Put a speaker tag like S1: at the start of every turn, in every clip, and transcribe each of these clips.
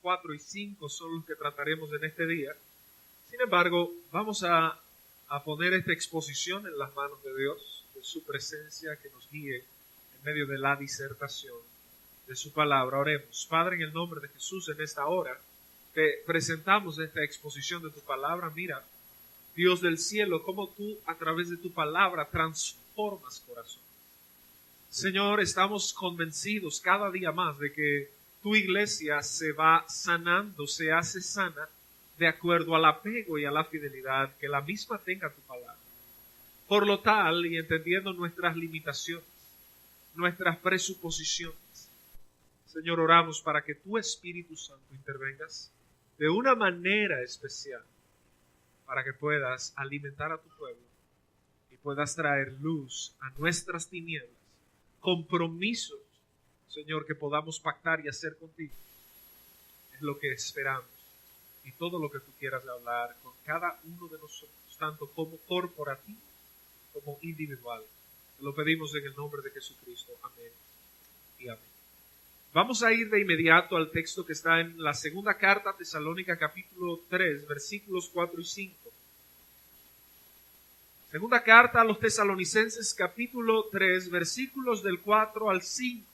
S1: 4 y 5 son los que trataremos en este día. Sin embargo, vamos a poner esta exposición en las manos de Dios, de su presencia que nos guíe en medio de la disertación de su palabra. Oremos. Padre, en el nombre de Jesús, en esta hora te presentamos esta exposición de tu palabra. Mira, Dios del cielo, cómo tú a través de tu palabra transformas corazón. Señor, estamos convencidos cada día más de que tu iglesia se va sanando, se hace sana de acuerdo al apego y a la fidelidad que la misma tenga tu palabra. Por lo tal, y entendiendo nuestras limitaciones, nuestras presuposiciones, Señor, oramos para que tu Espíritu Santo intervengas de una manera especial para que puedas alimentar a tu pueblo y puedas traer luz a nuestras tinieblas, compromisos, Señor, que podamos pactar y hacer contigo. Es lo que esperamos y todo lo que tú quieras hablar con cada uno de nosotros, tanto como corporativo como individual. Te lo pedimos en el nombre de Jesucristo. Amén y amén. Vamos a ir de inmediato al texto que está en la segunda carta a Tesalónica, capítulo 3, versículos 4 y 5. Segunda carta a los tesalonicenses, capítulo 3, versículos del 4 al 5.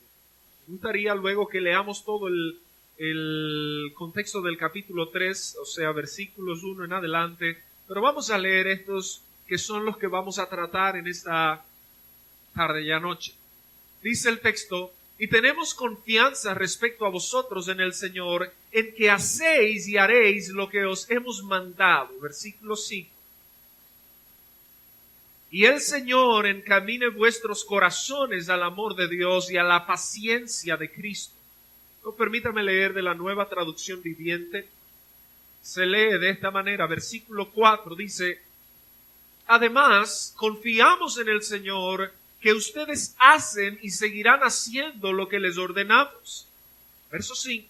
S1: Me gustaría luego que leamos todo el contexto del capítulo 3, o sea, versículos 1 en adelante, pero vamos a leer estos que son los que vamos a tratar en esta tarde y noche. Dice el texto: y tenemos confianza respecto a vosotros en el Señor, en que hacéis y haréis lo que os hemos mandado. Versículo 5. Y el Señor encamine vuestros corazones al amor de Dios y a la paciencia de Cristo. No, permítame leer de la Nueva Traducción Viviente. Se lee de esta manera. Versículo 4 dice: además, confiamos en el Señor que ustedes hacen y seguirán haciendo lo que les ordenamos. Verso 5.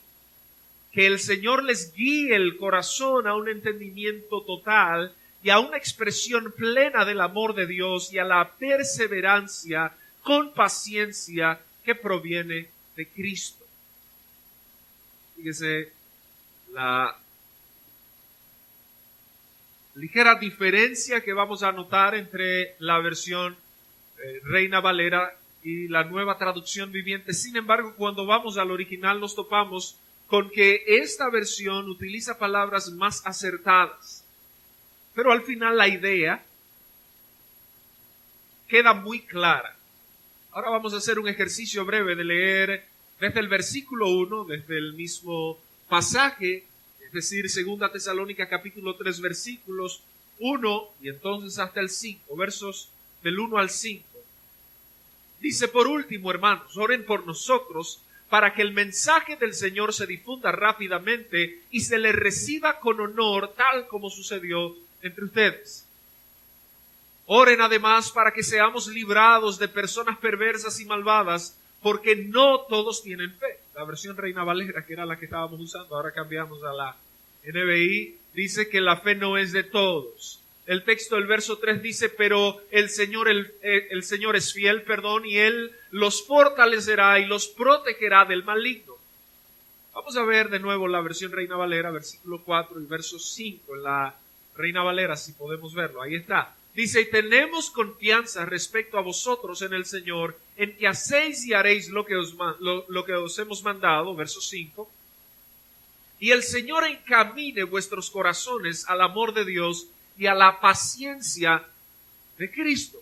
S1: Que el Señor les guíe el corazón a un entendimiento total y a una expresión plena del amor de Dios y a la perseverancia con paciencia que proviene de Cristo. Fíjese la ligera diferencia que vamos a notar entre la versión Reina Valera y la Nueva Traducción Viviente. Sin embargo, cuando vamos al original nos topamos con que esta versión utiliza palabras más acertadas. Pero al final la idea queda muy clara. Ahora vamos a hacer un ejercicio breve de leer desde el versículo 1, desde el mismo pasaje, es decir, 2 Tesalónica capítulo 3, versículos 1 y entonces hasta el 5, versos del 1 al 5. Dice: por último, hermanos, oren por nosotros para que el mensaje del Señor se difunda rápidamente y se le reciba con honor, tal como sucedió entre ustedes. Oren además para que seamos librados de personas perversas y malvadas, porque no todos tienen fe. La versión Reina Valera, que era la que estábamos usando, ahora cambiamos a la NBI, dice que la fe no es de todos. El texto del verso 3 dice: pero el Señor es fiel, y Él los fortalecerá y los protegerá del maligno. Vamos a ver de nuevo la versión Reina Valera, versículo 4 y verso 5, en la Reina Valera, si podemos verlo. Ahí está. Dice: y tenemos confianza respecto a vosotros en el Señor, en que hacéis y haréis lo que os hemos mandado. Verso 5. Y el Señor encamine vuestros corazones al amor de Dios y a la paciencia de Cristo.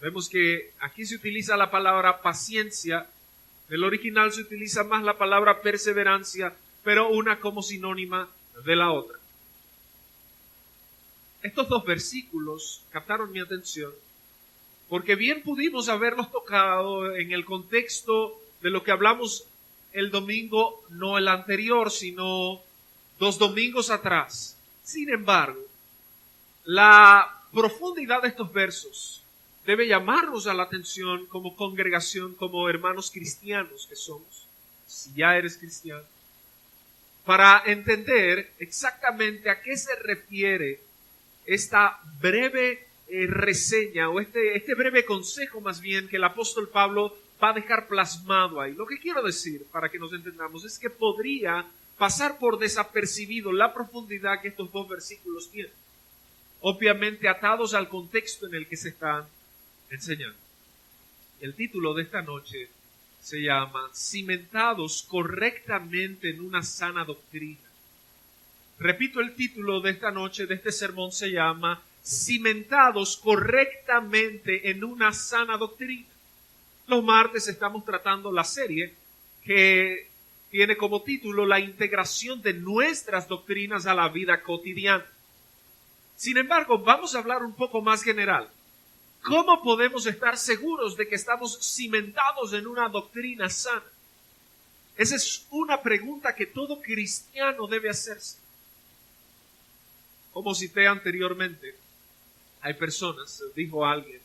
S1: Vemos que aquí se utiliza la palabra paciencia. En el original se utiliza más la palabra perseverancia, pero una como sinónima de la otra. Estos dos versículos captaron mi atención porque bien pudimos haberlos tocado en el contexto de lo que hablamos el domingo, no el anterior, sino 2 domingos atrás. Sin embargo, la profundidad de estos versos debe llamarnos a la atención como congregación, como hermanos cristianos que somos, si ya eres cristiano, para entender exactamente a qué se refiere esta breve reseña o este breve consejo más bien que el apóstol Pablo va a dejar plasmado ahí. Lo que quiero decir, para que nos entendamos, es que podría pasar por desapercibido la profundidad que estos dos versículos tienen, obviamente atados al contexto en el que se están enseñando. El título de esta noche se llama Cimentados correctamente en una sana doctrina. Repito, el título de esta noche, de este sermón, se llama Cimentados correctamente en una sana doctrina. Los martes estamos tratando la serie que tiene como título la integración de nuestras doctrinas a la vida cotidiana. Sin embargo, vamos a hablar un poco más general. ¿Cómo podemos estar seguros de que estamos cimentados en una doctrina sana? Esa es una pregunta que todo cristiano debe hacerse. Como cité anteriormente, hay personas, dijo alguien,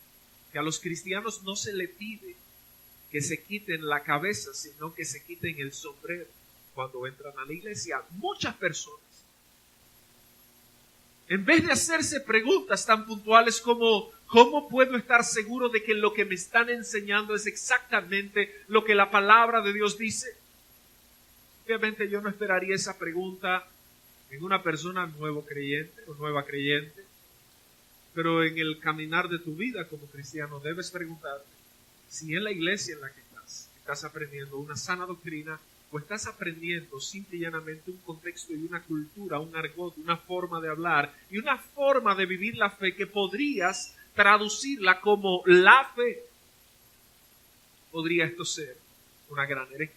S1: que a los cristianos no se le pide que se quiten la cabeza, sino que se quiten el sombrero cuando entran a la iglesia. Muchas personas, en vez de hacerse preguntas tan puntuales como ¿cómo puedo estar seguro de que lo que me están enseñando es exactamente lo que la palabra de Dios dice? Obviamente yo no esperaría esa pregunta en una persona nuevo creyente o nueva creyente, pero en el caminar de tu vida como cristiano debes preguntarte si en la iglesia en la que estás aprendiendo una sana doctrina o estás aprendiendo simple y llanamente un contexto y una cultura, un argot, una forma de hablar y una forma de vivir la fe que podrías traducirla como la fe. Podría esto ser una gran herejía.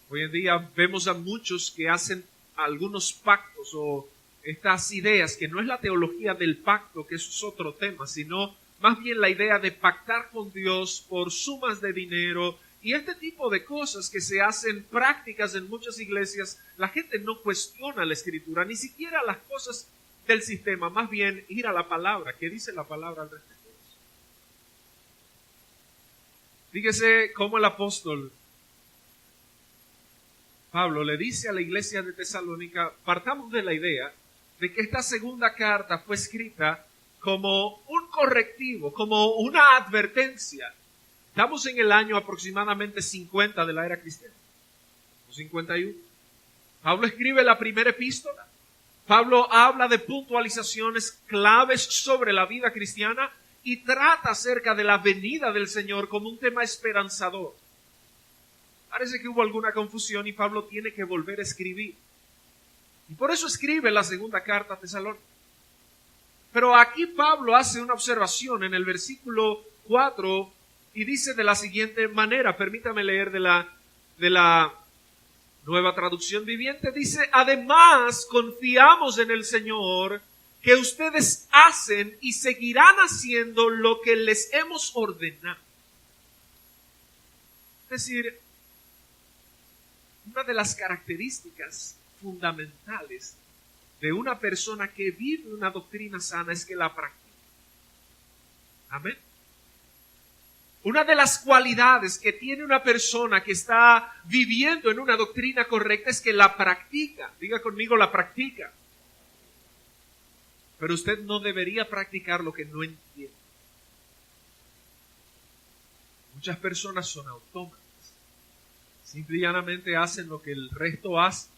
S1: Hoy en día vemos a muchos que hacen algunos pactos o estas ideas, que no es la teología del pacto, que eso es otro tema, sino más bien la idea de pactar con Dios por sumas de dinero y este tipo de cosas que se hacen prácticas en muchas iglesias. La gente no cuestiona la Escritura, ni siquiera las cosas del sistema, más bien ir a la palabra. ¿Qué dice la palabra al respecto? Fíjese cómo el apóstol Pablo le dice a la iglesia de Tesalónica, partamos de la idea de que esta segunda carta fue escrita como un correctivo, como una advertencia. Estamos en el año aproximadamente 50 de la era cristiana, o 51. Pablo escribe la primera epístola. Pablo habla de puntualizaciones claves sobre la vida cristiana y trata acerca de la venida del Señor como un tema esperanzador. Parece que hubo alguna confusión y Pablo tiene que volver a escribir. Y por eso escribe la segunda carta a Tesalónica. Pero aquí Pablo hace una observación en el versículo 4 y dice de la siguiente manera, permítame leer de la Nueva Traducción Viviente, dice: además confiamos en el Señor que ustedes hacen y seguirán haciendo lo que les hemos ordenado. Es decir, una de las características fundamentales de una persona que vive una doctrina sana es que la practica. Amén. Una de las cualidades que tiene una persona que está viviendo en una doctrina correcta es que la practica. Diga conmigo, la practica. Pero usted no debería practicar lo que no entiende. Muchas personas son autómatas. Simple y llanamente hacen lo que el resto hace,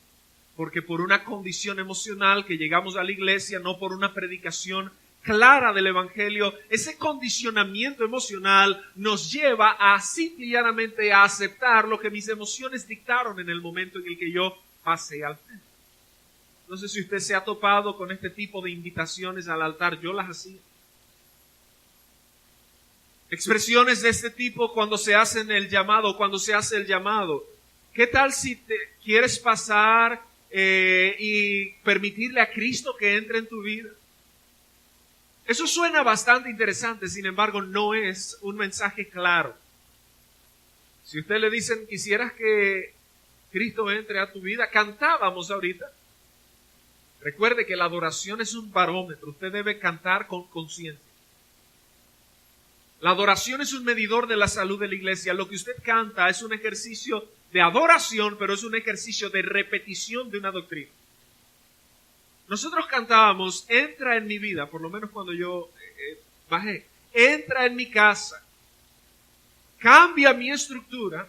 S1: porque por una condición emocional que llegamos a la iglesia, no por una predicación clara del Evangelio, ese condicionamiento emocional nos lleva a simple y llanamente a aceptar lo que mis emociones dictaron en el momento en el que yo pasé al frente. No sé si usted se ha topado con este tipo de invitaciones al altar, yo las hacía. Expresiones de este tipo cuando se hacen el llamado, cuando se hace el llamado. ¿Qué tal si te quieres pasar y permitirle a Cristo que entre en tu vida? Eso suena bastante interesante, sin embargo, no es un mensaje claro. Si usted le dicen, quisieras que Cristo entre a tu vida, cantábamos ahorita. Recuerde que la adoración es un barómetro, usted debe cantar con conciencia. La adoración es un medidor de la salud de la iglesia. Lo que usted canta es un ejercicio de adoración, pero es un ejercicio de repetición de una doctrina. Nosotros cantábamos, entra en mi vida, por lo menos cuando yo bajé, entra en mi casa, cambia mi estructura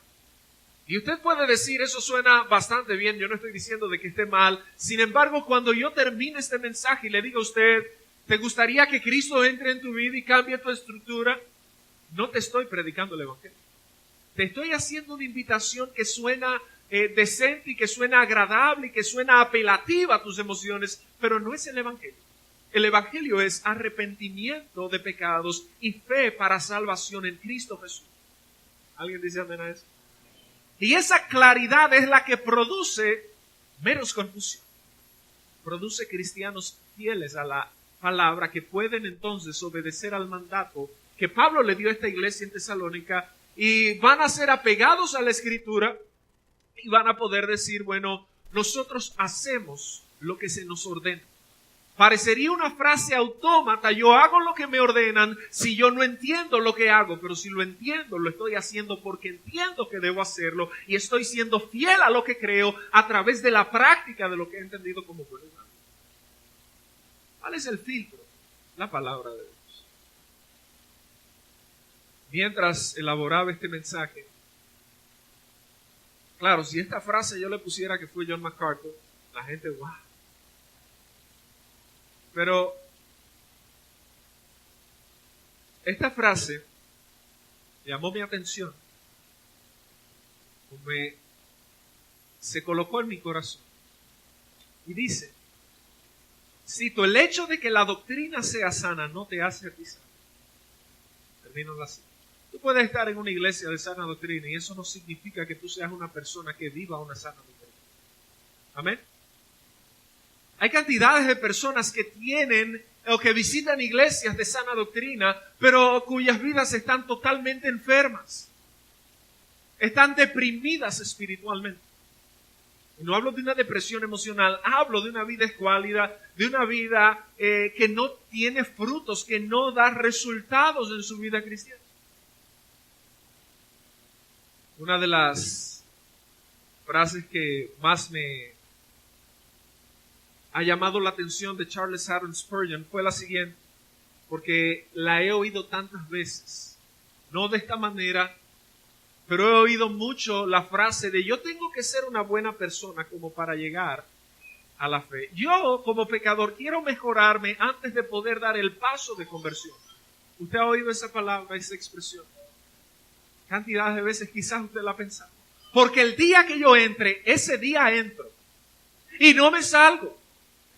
S1: Y usted puede decir, eso suena bastante bien, yo no estoy diciendo de que esté mal. Sin embargo, cuando yo termine este mensaje y le diga a usted, ¿te gustaría que Cristo entre en tu vida y cambie tu estructura? No te estoy predicando el Evangelio. Te estoy haciendo una invitación que suena decente y que suena agradable y que suena apelativa a tus emociones, pero no es el Evangelio. El Evangelio es arrepentimiento de pecados y fe para salvación en Cristo Jesús. ¿Alguien dice amén a eso? Y esa claridad es la que produce menos confusión. Produce cristianos fieles a la palabra que pueden entonces obedecer al mandato que Pablo le dio a esta iglesia en Tesalónica y van a ser apegados a la Escritura y van a poder decir, bueno, nosotros hacemos lo que se nos ordena. Parecería una frase autómata, yo hago lo que me ordenan si yo no entiendo lo que hago, pero si lo entiendo, lo estoy haciendo porque entiendo que debo hacerlo y estoy siendo fiel a lo que creo a través de la práctica de lo que he entendido como bueno. ¿Cuál es el filtro? La palabra de Dios. Mientras elaboraba este mensaje, claro, si esta frase yo le pusiera que fue John MacArthur, la gente, wow. Pero esta frase llamó mi atención, se colocó en mi corazón y dice, cito, el hecho de que la doctrina sea sana no te hace a ti sano. Termino la cita. Tú puedes estar en una iglesia de sana doctrina y eso no significa que tú seas una persona que viva una sana doctrina. Amén. Hay cantidades de personas que tienen o que visitan iglesias de sana doctrina, pero cuyas vidas están totalmente enfermas. Están deprimidas espiritualmente. Y no hablo de una depresión emocional, hablo de una vida escuálida, de una vida que no tiene frutos, que no da resultados en su vida cristiana. Una de las frases que más me ha llamado la atención de Charles Haddon Spurgeon fue la siguiente, porque la he oído tantas veces, no de esta manera, pero he oído mucho la frase de yo tengo que ser una buena persona como para llegar a la fe. Yo como pecador quiero mejorarme antes de poder dar el paso de conversión. ¿Usted ha oído esa palabra, esa expresión? Cantidades de veces quizás usted la ha pensado. Porque el día que yo entre, ese día entro y no me salgo.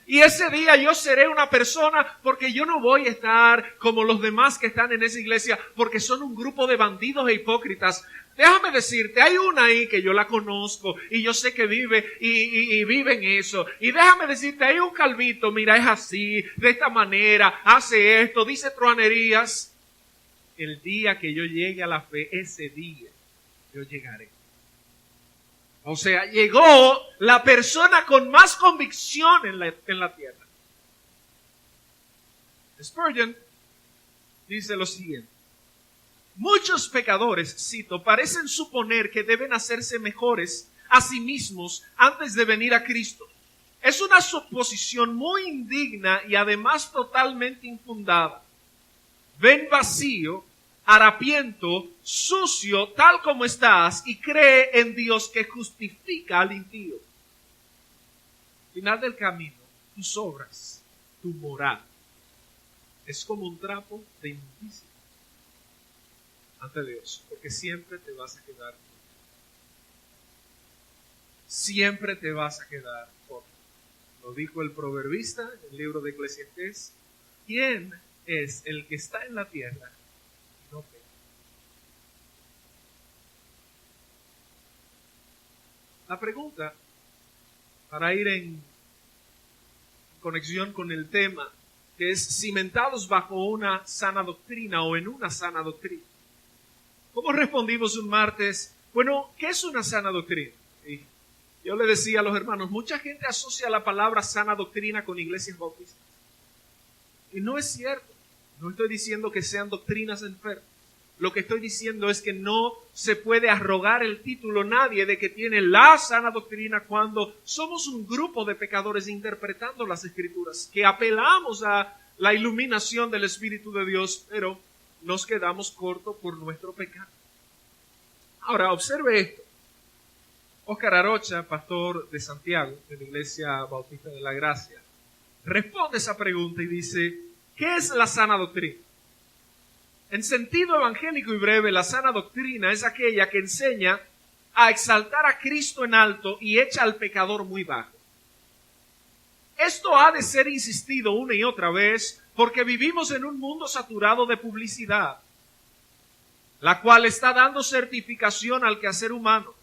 S1: Y ese día yo seré una persona porque yo no voy a estar como los demás que están en esa iglesia porque son un grupo de bandidos e hipócritas. Déjame decirte, hay una ahí que yo la conozco y yo sé que vive y vive en eso. Y déjame decirte, hay un calvito, mira, es así, de esta manera, hace esto, dice truanerías. El día que yo llegue a la fe, ese día yo llegaré. O sea, llegó la persona con más convicción en la tierra. Spurgeon dice lo siguiente. Muchos pecadores, cito, parecen suponer que deben hacerse mejores a sí mismos antes de venir a Cristo. Es una suposición muy indigna y además totalmente infundada. Ven vacío, harapiento, sucio, tal como estás, y cree en Dios que justifica al impío. Final del camino, tus obras, tu moral, es como un trapo de inmundicia ante Dios, porque siempre te vas a quedar, siempre te vas a quedar corto. Lo dijo el proverbista en el libro de Eclesiastés. ¿Quién es el que está en la tierra? No peca. La pregunta, para ir en conexión con el tema, que es cimentados bajo una sana doctrina o en una sana doctrina. ¿Cómo respondimos un martes? Bueno, ¿qué es una sana doctrina? Y yo le decía a los hermanos, mucha gente asocia la palabra sana doctrina con iglesias bautistas. Y no es cierto. No estoy diciendo que sean doctrinas enfermas. Lo que estoy diciendo es que no se puede arrogar el título nadie de que tiene la sana doctrina cuando somos un grupo de pecadores interpretando las Escrituras, que apelamos a la iluminación del Espíritu de Dios, pero nos quedamos cortos por nuestro pecado. Ahora, observe esto. Óscar Arocha, pastor de Santiago, de la Iglesia Bautista de la Gracia, responde esa pregunta y dice, ¿qué es la sana doctrina? En sentido evangélico y breve, la sana doctrina es aquella que enseña a exaltar a Cristo en alto y echa al pecador muy bajo. Esto ha de ser insistido una y otra vez porque vivimos en un mundo saturado de publicidad, la cual está dando certificación al quehacer humano.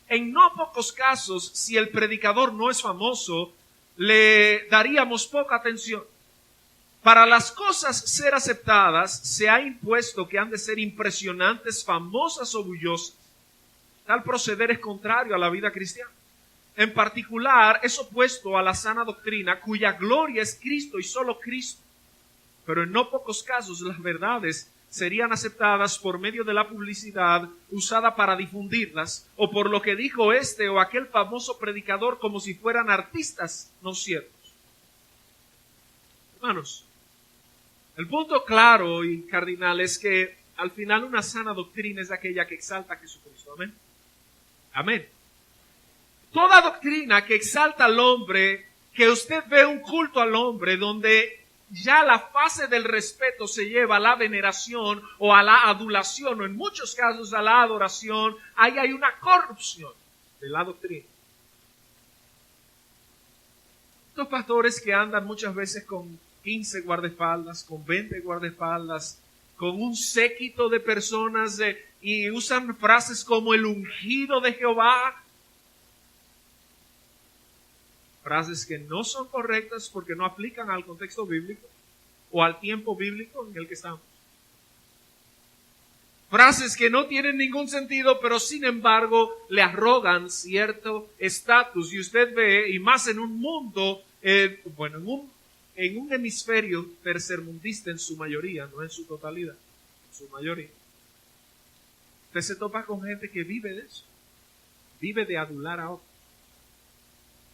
S1: En no pocos casos, si el predicador no es famoso, le daríamos poca atención. Para las cosas ser aceptadas, se ha impuesto que han de ser impresionantes, famosas o bullosas. Tal proceder es contrario a la vida cristiana. En particular, es opuesto a la sana doctrina, cuya gloria es Cristo y solo Cristo. Pero en no pocos casos las verdades serían aceptadas por medio de la publicidad usada para difundirlas, o por lo que dijo este o aquel famoso predicador como si fueran artistas no ciertos. Hermanos, el punto claro y cardinal es que al final una sana doctrina es aquella que exalta a Jesucristo. Amén. Amén. Toda doctrina que exalta al hombre, que usted ve un culto al hombre donde ya la fase del respeto se lleva a la veneración o a la adulación o en muchos casos a la adoración, ahí hay una corrupción de la doctrina. Estos pastores que andan muchas veces con 15 guardaespaldas, con 20 guardaespaldas, con un séquito de personas y usan frases como el ungido de Jehová, frases que no son correctas porque no aplican al contexto bíblico o al tiempo bíblico en el que estamos. Frases que no tienen ningún sentido, pero sin embargo le arrogan cierto estatus. Y usted ve, y más en un mundo, en un hemisferio tercermundista en su mayoría, no en su totalidad, en su mayoría. Usted se topa con gente que vive de eso, vive de adular a otros.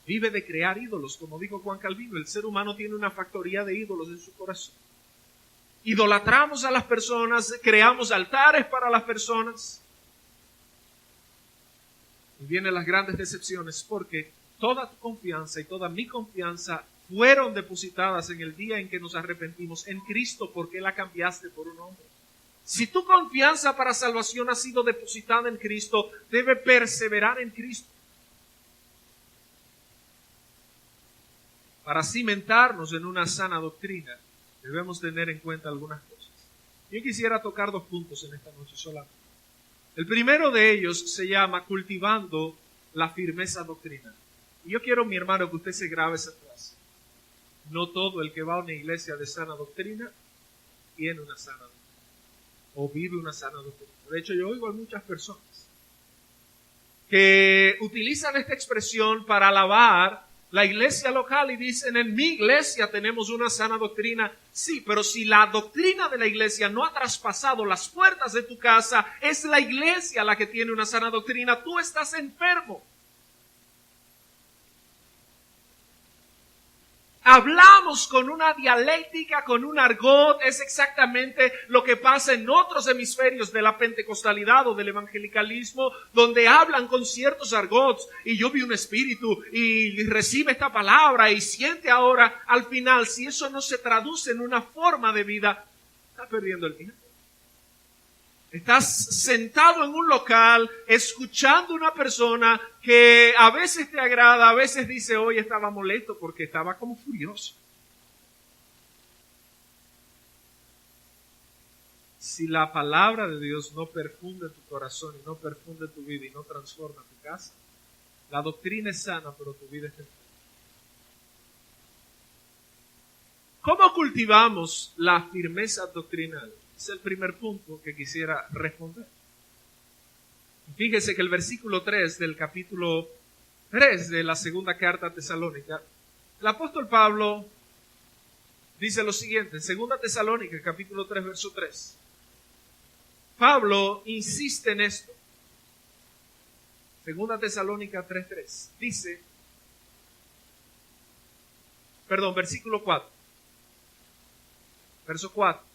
S1: Vive de crear ídolos, como dijo Juan Calvino. El ser humano tiene una factoría de ídolos en su corazón. Idolatramos a las personas, creamos altares para las personas. Y vienen las grandes decepciones porque toda tu confianza y toda mi confianza fueron depositadas en el día en que nos arrepentimos en Cristo, porque la cambiaste por un hombre. Si tu confianza para salvación ha sido depositada en Cristo, debe perseverar en Cristo. Para cimentarnos en una sana doctrina, debemos tener en cuenta algunas cosas. Yo quisiera tocar 2 puntos en esta noche solamente. El primero de ellos se llama cultivando la firmeza doctrinal. Y yo quiero, mi hermano, que usted se grabe esa frase. No todo el que va a una iglesia de sana doctrina tiene una sana doctrina o vive una sana doctrina. De hecho, yo oigo a muchas personas que utilizan esta expresión para alabar la iglesia local y dicen, en mi iglesia tenemos una sana doctrina. Sí, pero si la doctrina de la iglesia no ha traspasado las puertas de tu casa, es la iglesia la que tiene una sana doctrina. Tú estás enfermo. Hablamos con una dialéctica, con un argot. Es exactamente lo que pasa en otros hemisferios de la pentecostalidad o del evangelicalismo, donde hablan con ciertos argots. Y yo vi un espíritu y recibe esta palabra y siente ahora. Al final, si eso no se traduce en una forma de vida, está perdiendo el tiempo. Estás sentado en un local, escuchando a una persona que a veces te agrada, a veces dice, hoy estaba molesto porque estaba como furioso. Si la palabra de Dios no perfunde tu corazón y no perfunde tu vida y no transforma tu casa, la doctrina es sana, pero tu vida es enferma. ¿Cómo cultivamos la firmeza doctrinal? Es el primer punto que quisiera responder. Fíjese que el versículo 3 del capítulo 3 de la segunda carta a Tesalónica, el apóstol Pablo dice lo siguiente, en segunda Tesalónica, capítulo 3, verso 3. Pablo insiste en esto. Segunda Tesalónica 3:3. Dice, versículo 4. Verso 4.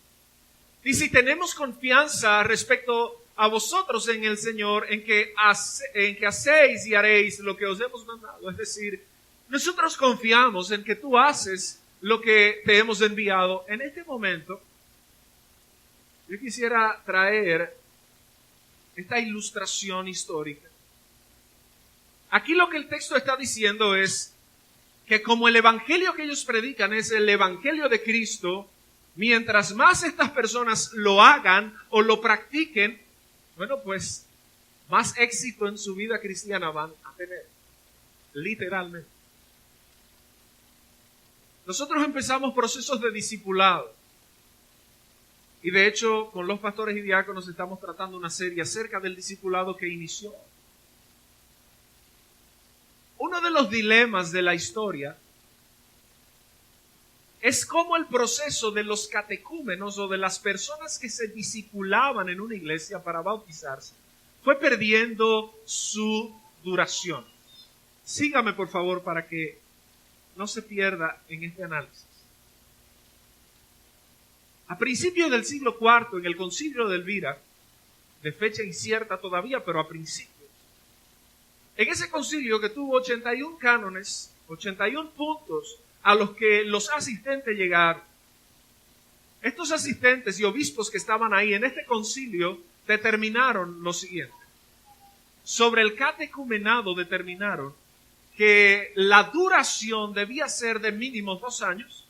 S1: Dice, tenemos confianza respecto a vosotros en el Señor en que hacéis y haréis lo que os hemos mandado. Es decir, nosotros confiamos en que tú haces lo que te hemos enviado. En este momento, yo quisiera traer esta ilustración histórica. Aquí lo que el texto está diciendo es que como el evangelio que ellos predican es el evangelio de Cristo, mientras más estas personas lo hagan o lo practiquen, bueno, pues más éxito en su vida cristiana van a tener, literalmente. Nosotros empezamos procesos de discipulado. Y de hecho, con los pastores y diáconos estamos tratando una serie acerca del discipulado que inició. Uno de los dilemas de la historia es cómo el proceso de los catecúmenos o de las personas que se discipulaban en una iglesia para bautizarse fue perdiendo su duración. Sígame, por favor, para que no se pierda en este análisis. A principios del siglo IV, en el concilio de Elvira, de fecha incierta todavía, pero a principios, en ese concilio que tuvo 81 cánones, 81 puntos a los que los asistentes llegaron, estos asistentes y obispos que estaban ahí en este concilio determinaron lo siguiente. Sobre el catecumenado determinaron que la duración debía ser de mínimo 2 años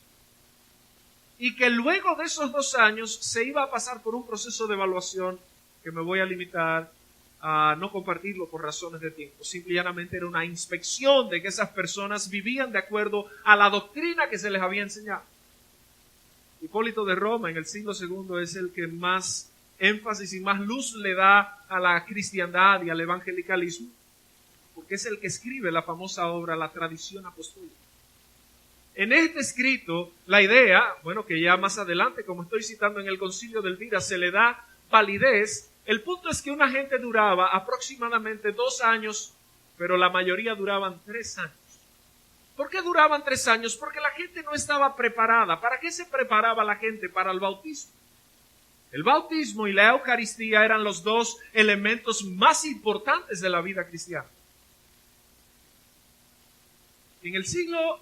S1: y que luego de esos 2 años se iba a pasar por un proceso de evaluación que me voy a limitar a no compartirlo por razones de tiempo. Simple y llanamente era una inspección de que esas personas vivían de acuerdo a la doctrina que se les había enseñado. Hipólito de Roma en el siglo II es el que más énfasis y más luz le da a la cristiandad y al evangelicalismo, porque es el que escribe la famosa obra La Tradición Apostólica. En este escrito, la idea, bueno, que ya más adelante, como estoy citando en el Concilio de Elvira, se le da validez. El punto es que una gente duraba aproximadamente 2 años, pero la mayoría duraban 3 años. ¿Por qué duraban 3 años? Porque la gente no estaba preparada. ¿Para qué se preparaba la gente? Para el bautismo. El bautismo y la Eucaristía eran los 2 elementos más importantes de la vida cristiana. En el siglo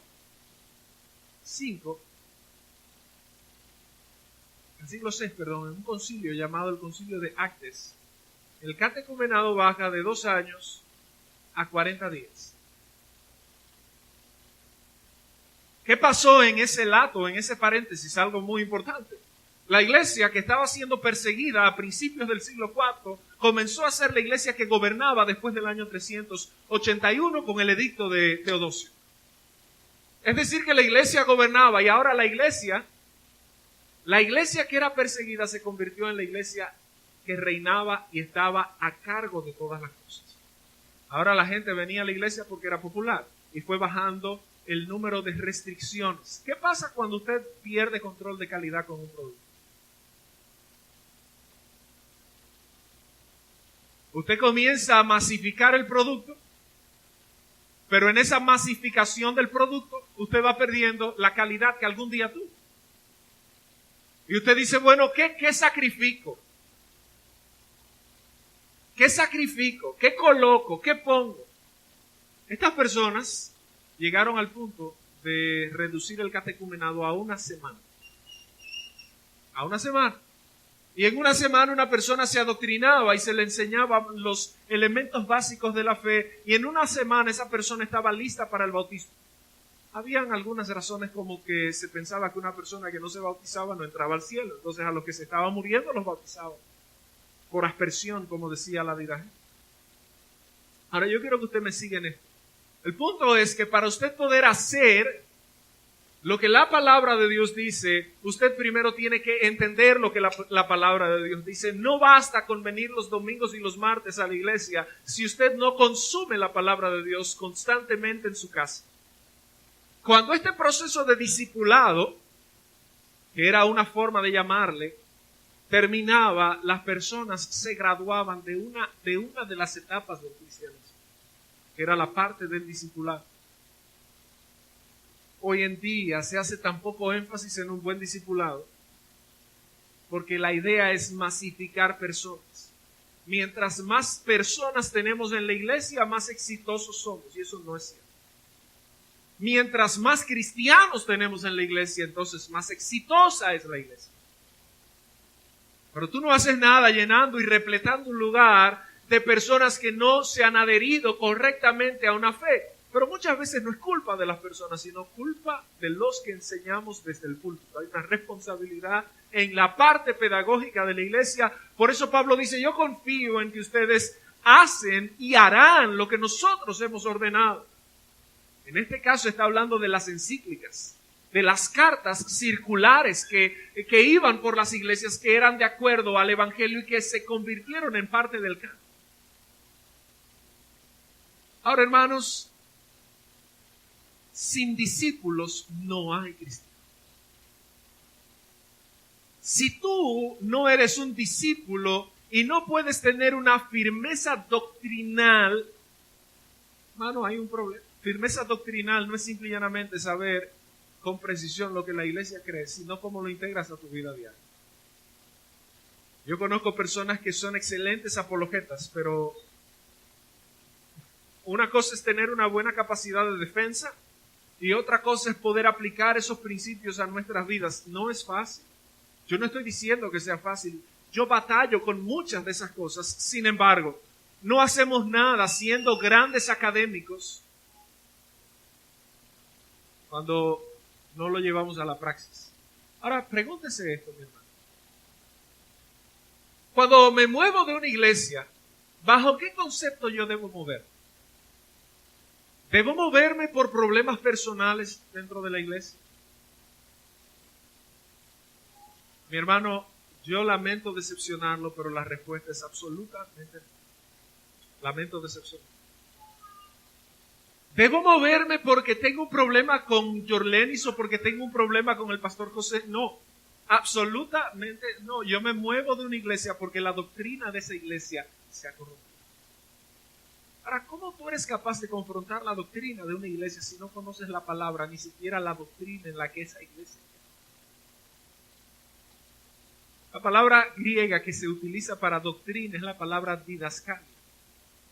S1: VI, en un concilio llamado el Concilio de Actes, el catecumenado baja de 2 años a 40 días. ¿Qué pasó en ese lato, en ese paréntesis? Algo muy importante. La iglesia que estaba siendo perseguida a principios del siglo IV comenzó a ser la iglesia que gobernaba después del año 381 con el edicto de Teodosio. Es decir, que la iglesia gobernaba y ahora la iglesia que era perseguida se convirtió en la iglesia que reinaba y estaba a cargo de todas las cosas. Ahora la gente venía a la iglesia porque era popular y fue bajando el número de restricciones. ¿Qué pasa cuando usted pierde control de calidad con un producto? Usted comienza a masificar el producto, pero en esa masificación del producto, usted va perdiendo la calidad que algún día tuvo. Y usted dice, bueno, ¿qué sacrifico? ¿Qué sacrifico? ¿Qué coloco? ¿Qué pongo? Estas personas llegaron al punto de reducir el catecumenado a 1 semana. A 1 semana. Y en 1 semana una persona se adoctrinaba y se le enseñaba los elementos básicos de la fe. Y en 1 semana esa persona estaba lista para el bautismo. Habían algunas razones como que se pensaba que una persona que no se bautizaba no entraba al cielo. Entonces a los que se estaban muriendo los bautizaban. Por aspersión, como decía la Didacta. Ahora yo quiero que usted me siga en esto. El punto es que para usted poder hacer lo que la palabra de Dios dice, usted primero tiene que entender lo que la palabra de Dios dice. No basta con venir los domingos y los martes a la iglesia si usted no consume la palabra de Dios constantemente en su casa. Cuando este proceso de discipulado, que era una forma de llamarle, terminaba, las personas se graduaban de una de las etapas del cristianismo, que era la parte del discipulado. Hoy en día se hace tan poco énfasis en un buen discipulado porque la idea es masificar personas. mientras más personas tenemos en la iglesia, más exitosos somos. Y eso no es cierto. Mientras más cristianos tenemos en la iglesia, entonces más exitosa es la iglesia. Pero tú no haces nada llenando y repletando un lugar de personas que no se han adherido correctamente a una fe. Pero muchas veces no es culpa de las personas, sino culpa de los que enseñamos desde el púlpito. Hay una responsabilidad en la parte pedagógica de la iglesia. Por eso Pablo dice, yo confío en que ustedes hacen y harán lo que nosotros hemos ordenado. En este caso está hablando de las encíclicas, de las cartas circulares que iban por las iglesias, que eran de acuerdo al evangelio y que se convirtieron en parte del canon. Ahora, hermanos, sin discípulos no hay cristianos. Si tú no eres un discípulo y no puedes tener una firmeza doctrinal, hermano, hay un problema. Firmeza doctrinal no es simple y llanamente saber con precisión lo que la iglesia cree, sino cómo lo integras a tu vida diaria. Yo conozco personas que son excelentes apologetas, pero una cosa es tener una buena capacidad de defensa y otra cosa es poder aplicar esos principios a nuestras vidas. No es fácil. Yo no estoy diciendo que sea fácil. Yo batallo con muchas de esas cosas. Sin embargo, no hacemos nada siendo grandes académicos cuando no lo llevamos a la praxis. Ahora, pregúntese esto, mi hermano. Cuando me muevo de una iglesia, ¿bajo qué concepto yo debo mover? ¿Debo moverme por problemas personales dentro de la iglesia? Mi hermano, yo lamento decepcionarlo, pero la respuesta es absolutamente no. Lamento decepcionarlo. ¿Debo moverme porque tengo un problema con Yorlenis o porque tengo un problema con el pastor José? No, absolutamente no. Yo me muevo de una iglesia porque la doctrina de esa iglesia se ha corrompido. Ahora, ¿cómo tú eres capaz de confrontar la doctrina de una iglesia si no conoces la palabra, ni siquiera la doctrina en la que esa iglesia? La palabra griega que se utiliza para doctrina es la palabra didaskalia,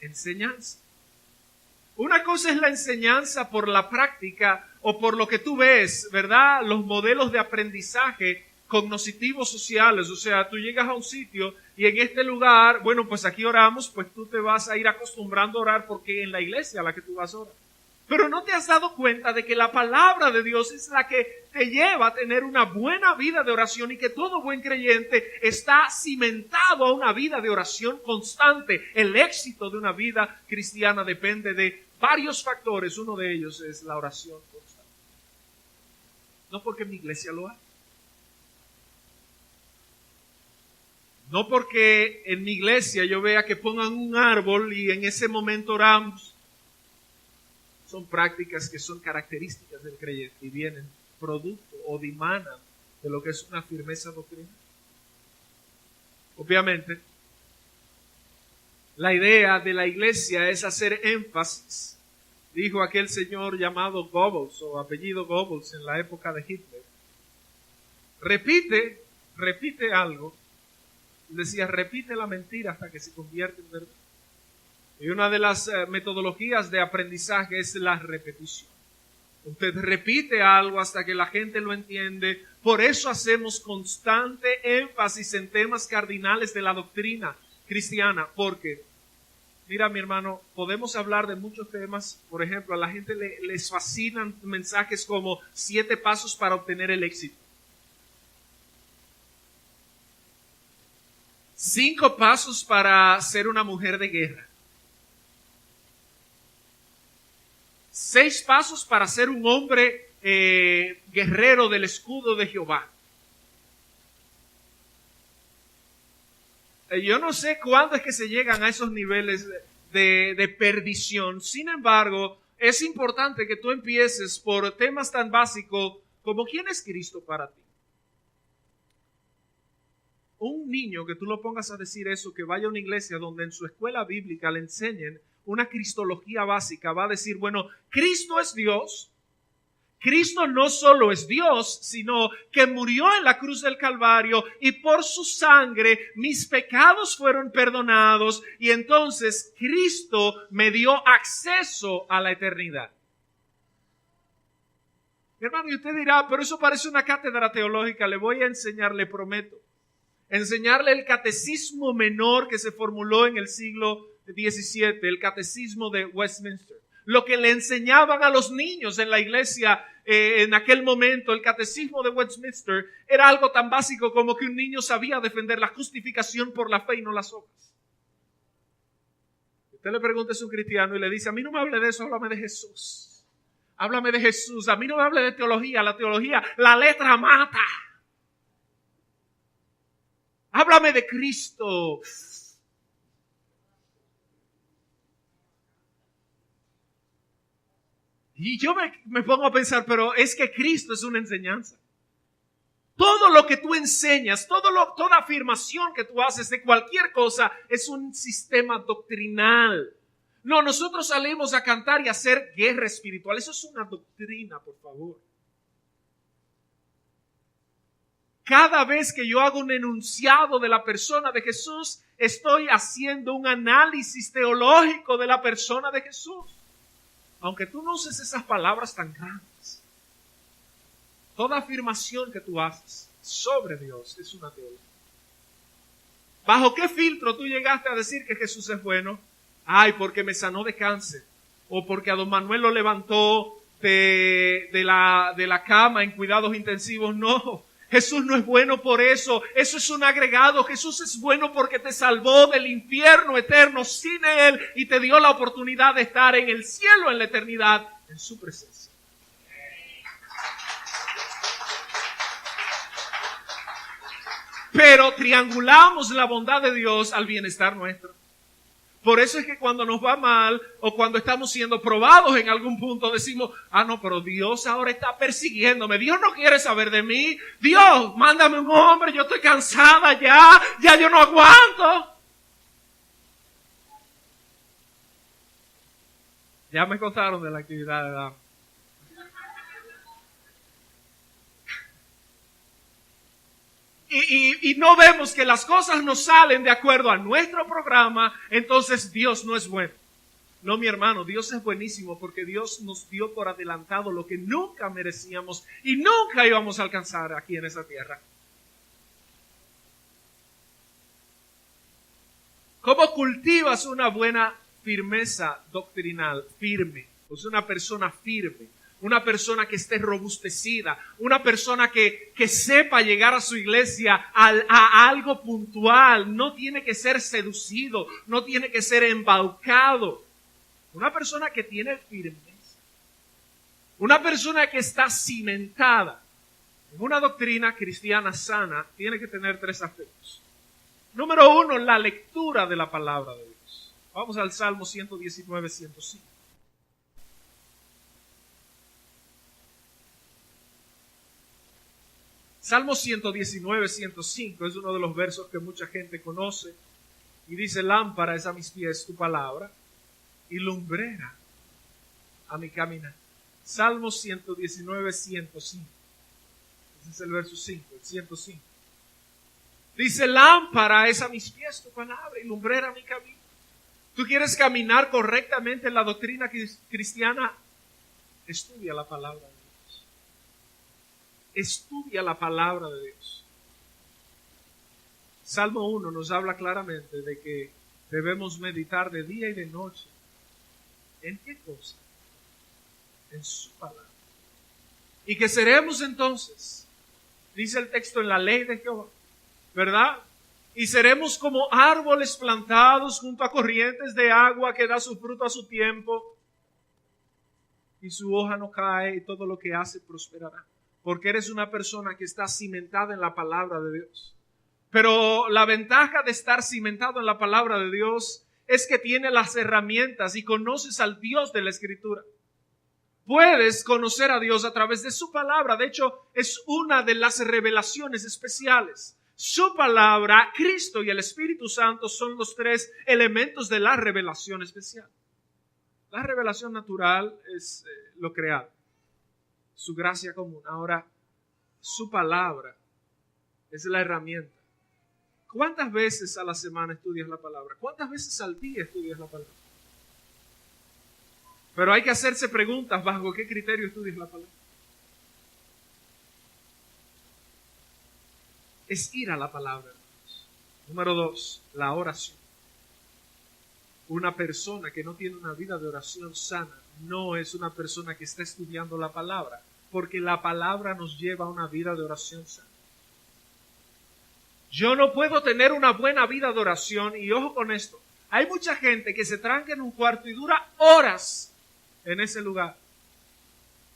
S1: enseñanza. Una cosa es la enseñanza por la práctica o por lo que tú ves, ¿verdad? Los modelos de aprendizaje cognitivos sociales, o sea, tú llegas a un sitio y en este lugar, bueno, pues aquí oramos, pues tú te vas a ir acostumbrando a orar porque en la iglesia a la que tú vas a orar. Pero no te has dado cuenta de que la palabra de Dios es la que te lleva a tener una buena vida de oración y que todo buen creyente está cimentado a una vida de oración constante. El éxito de una vida cristiana depende de varios factores. Uno de ellos es la oración constante. No porque mi iglesia lo haga. No porque en mi iglesia yo vea que pongan un árbol y en ese momento oramos. Son prácticas que son características del creyente y vienen producto o dimanan de lo que es una firmeza doctrinal. Obviamente, la idea de la iglesia es hacer énfasis. Dijo aquel señor llamado Goebbels o apellido Goebbels en la época de Hitler. Repite algo. Decía, repite la mentira hasta que se convierte en verdad. Y una de las metodologías de aprendizaje es la repetición. Usted repite algo hasta que la gente lo entiende. Por eso hacemos constante énfasis en temas cardinales de la doctrina cristiana. Porque, mira mi hermano, podemos hablar de muchos temas. Por ejemplo, a la gente les fascinan mensajes como 7 pasos para obtener el éxito. 5 pasos para ser una mujer de guerra. 6 pasos para ser un hombre guerrero del escudo de Jehová. Yo no sé cuándo es que se llegan a esos niveles de perdición. Sin embargo, es importante que tú empieces por temas tan básicos como ¿quién es Cristo para ti? Un niño que tú lo pongas a decir eso, que vaya a una iglesia donde en su escuela bíblica le enseñen una cristología básica, va a decir, bueno, Cristo es Dios, Cristo no solo es Dios, sino que murió en la cruz del Calvario y por su sangre mis pecados fueron perdonados y entonces Cristo me dio acceso a la eternidad. Mi hermano, y usted dirá, pero eso parece una cátedra teológica. Le voy a enseñar, le prometo. Enseñarle el catecismo menor que se formuló en el siglo XVII, el catecismo de Westminster. Lo que le enseñaban a los niños en la iglesia en aquel momento, el catecismo de Westminster, era algo tan básico como que un niño sabía defender la justificación por la fe y no las obras. Usted le pregunta a un cristiano y le dice, a mí no me hable de eso, háblame de Jesús. Háblame de Jesús, a mí no me hable de teología, la letra mata. Háblame de Cristo. Y yo me pongo a pensar, pero es que Cristo es una enseñanza. Todo lo que tú enseñas, toda afirmación que tú haces de cualquier cosa es un sistema doctrinal. No, nosotros salimos a cantar y a hacer guerra espiritual. Eso es una doctrina, por favor. Cada vez que yo hago un enunciado de la persona de Jesús, estoy haciendo un análisis teológico de la persona de Jesús. Aunque tú no uses esas palabras tan grandes, toda afirmación que tú haces sobre Dios es una teología. ¿Bajo qué filtro tú llegaste a decir que Jesús es bueno? Ay, porque me sanó de cáncer. O porque a don Manuel lo levantó de la cama en cuidados intensivos. No, Jesús no es bueno por eso. Eso es un agregado. Jesús es bueno porque te salvó del infierno eterno sin Él y te dio la oportunidad de estar en el cielo en la eternidad en su presencia. Pero triangulamos la bondad de Dios al bienestar nuestro. Por eso es que cuando nos va mal o cuando estamos siendo probados en algún punto decimos, no, pero Dios ahora está persiguiéndome. Dios no quiere saber de mí. Dios, mándame un hombre, yo estoy cansada ya yo no aguanto. Ya me contaron de la actividad de edad. Y no vemos que las cosas no salen de acuerdo a nuestro programa, entonces Dios no es bueno. No, mi hermano, Dios es buenísimo porque Dios nos dio por adelantado lo que nunca merecíamos y nunca íbamos a alcanzar aquí en esa tierra. ¿Cómo cultivas una buena firmeza doctrinal? Firme. Pues una persona firme. Una persona que esté robustecida, una persona que sepa llegar a su iglesia a algo puntual, no tiene que ser seducido, no tiene que ser embaucado. Una persona que tiene firmeza, una persona que está cimentada en una doctrina cristiana sana, tiene que tener 3 aspectos. Número 1, la lectura de la palabra de Dios. Vamos al Salmo 119, 105. Salmo 119, 105 es uno de los versos que mucha gente conoce y dice, lámpara es a mis pies tu palabra y lumbrera a mi caminar. Salmo 119, 105. Ese es el verso 5, el 105. Dice, lámpara es a mis pies tu palabra y lumbrera a mi camino. ¿Tú quieres caminar correctamente en la doctrina cristiana? Estudia la palabra de Dios. Estudia la palabra de Dios. Salmo 1 nos habla claramente de que debemos meditar de día y de noche. ¿En qué cosa? En su palabra. Y que seremos entonces, dice el texto, en la ley de Jehová, ¿verdad? Y seremos como árboles plantados junto a corrientes de agua que da su fruto a su tiempo y su hoja no cae y todo lo que hace prosperará. Porque eres una persona que está cimentada en la palabra de Dios. Pero la ventaja de estar cimentado en la palabra de Dios es que tiene las herramientas y conoces al Dios de la Escritura. Puedes conocer a Dios a través de su palabra. De hecho, es una de las revelaciones especiales. Su palabra, Cristo y el Espíritu Santo son los 3 elementos de la revelación especial. La revelación natural es lo creado. su gracia común. Ahora, su palabra es la herramienta. ¿Cuántas veces a la semana estudias la palabra? ¿Cuántas veces al día estudias la palabra? Pero hay que hacerse preguntas, ¿bajo qué criterio estudias la palabra? Es ir a la palabra, hermanos. Número 2, la oración. Una persona que no tiene una vida de oración sana no es una persona que está estudiando la palabra, porque la palabra nos lleva a una vida de oración sana. Yo no puedo tener una buena vida de oración, y ojo con esto, hay mucha gente que se tranca en un cuarto y dura horas en ese lugar.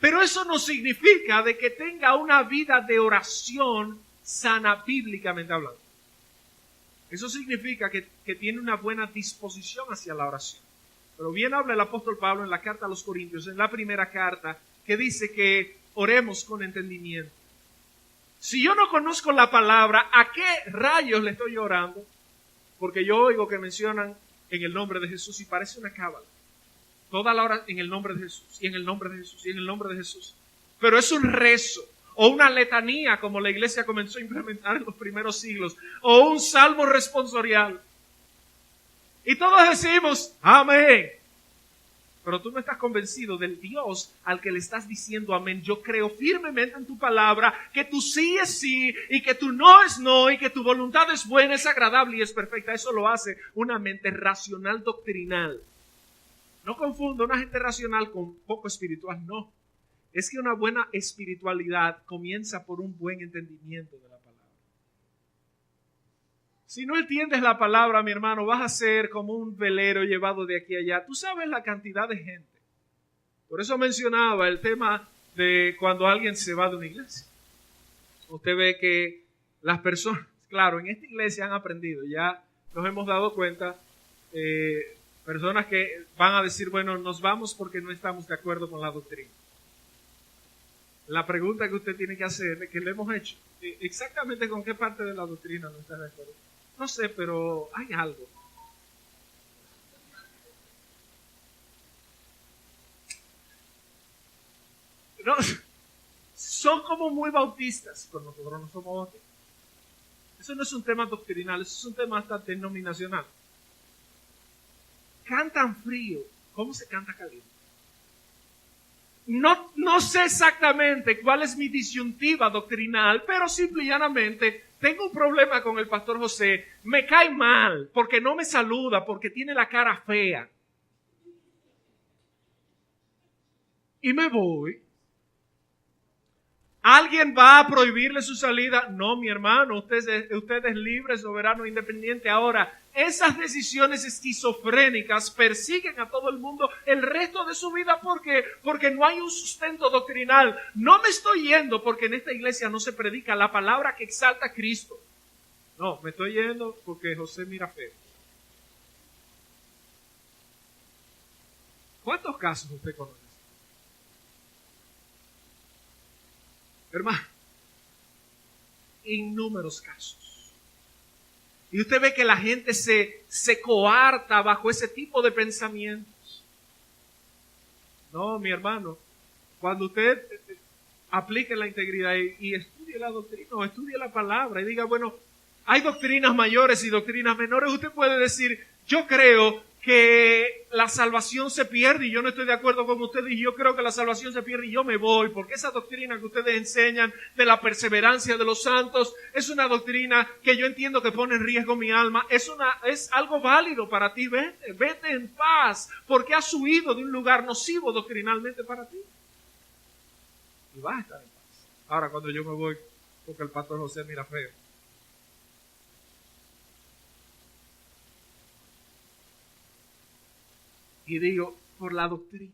S1: Pero eso no significa de que tenga una vida de oración sana bíblicamente hablando. Eso significa que tiene una buena disposición hacia la oración. Pero bien habla el apóstol Pablo en la carta a los Corintios, en la primera carta, que dice que oremos con entendimiento. Si yo no conozco la palabra, ¿a qué rayos le estoy orando? Porque yo oigo que mencionan en el nombre de Jesús y parece una cábala. Toda la hora en el nombre de Jesús, y en el nombre de Jesús, y en el nombre de Jesús. Pero es un rezo, o una letanía, como la iglesia comenzó a implementar en los primeros siglos, o un salmo responsorial. Y todos decimos, amén. Pero tú no estás convencido del Dios al que le estás diciendo amén. Yo creo firmemente en tu palabra, que tu sí es sí, y que tu no es no, y que tu voluntad es buena, es agradable y es perfecta. Eso lo hace una mente racional doctrinal. No confunda una gente racional con poco espiritual, no. Es que una buena espiritualidad comienza por un buen entendimiento de la palabra. Si no entiendes la palabra, mi hermano, vas a ser como un velero llevado de aquí a allá. Tú sabes la cantidad de gente. Por eso mencionaba el tema de cuando alguien se va de una iglesia. Usted ve que las personas, claro, en esta iglesia han aprendido, ya nos hemos dado cuenta, personas que van a decir, bueno, nos vamos porque no estamos de acuerdo con la doctrina. La pregunta que usted tiene que hacer, que le hemos hecho, exactamente con qué parte de la doctrina no está de acuerdo. No sé, pero hay algo. No, son como muy bautistas, pero nosotros no somos bautistas. Eso no es un tema doctrinal, eso es un tema hasta denominacional. Cantan frío, ¿cómo se canta caliente? No sé exactamente cuál es mi disyuntiva doctrinal, pero simple y llanamente tengo un problema con el pastor José. Me cae mal porque no me saluda, porque tiene la cara fea. Y me voy. ¿Alguien va a prohibirle su salida? No, mi hermano, usted es libre, soberano, independiente. Ahora, esas decisiones esquizofrénicas persiguen a todo el mundo el resto de su vida. ¿Por qué? Porque no hay un sustento doctrinal. No me estoy yendo porque en esta iglesia no se predica la palabra que exalta a Cristo. No, me estoy yendo porque José mira feo. ¿Cuántos casos usted conoce? Hermano, innúmeros casos. Y usted ve que la gente se coarta bajo ese tipo de pensamientos. No, mi hermano, cuando usted aplique la integridad y estudie la doctrina o estudie la palabra y diga, bueno, hay doctrinas mayores y doctrinas menores, usted puede decir, yo creo que la salvación se pierde y yo no estoy de acuerdo con ustedes y yo creo que la salvación se pierde y yo me voy porque esa doctrina que ustedes enseñan de la perseverancia de los santos es una doctrina que yo entiendo que pone en riesgo mi alma, es algo válido para ti, vete en paz porque has huido de un lugar nocivo doctrinalmente para ti y vas a estar en paz. Ahora cuando yo me voy porque el pastor José mira feo, y digo, por la doctrina,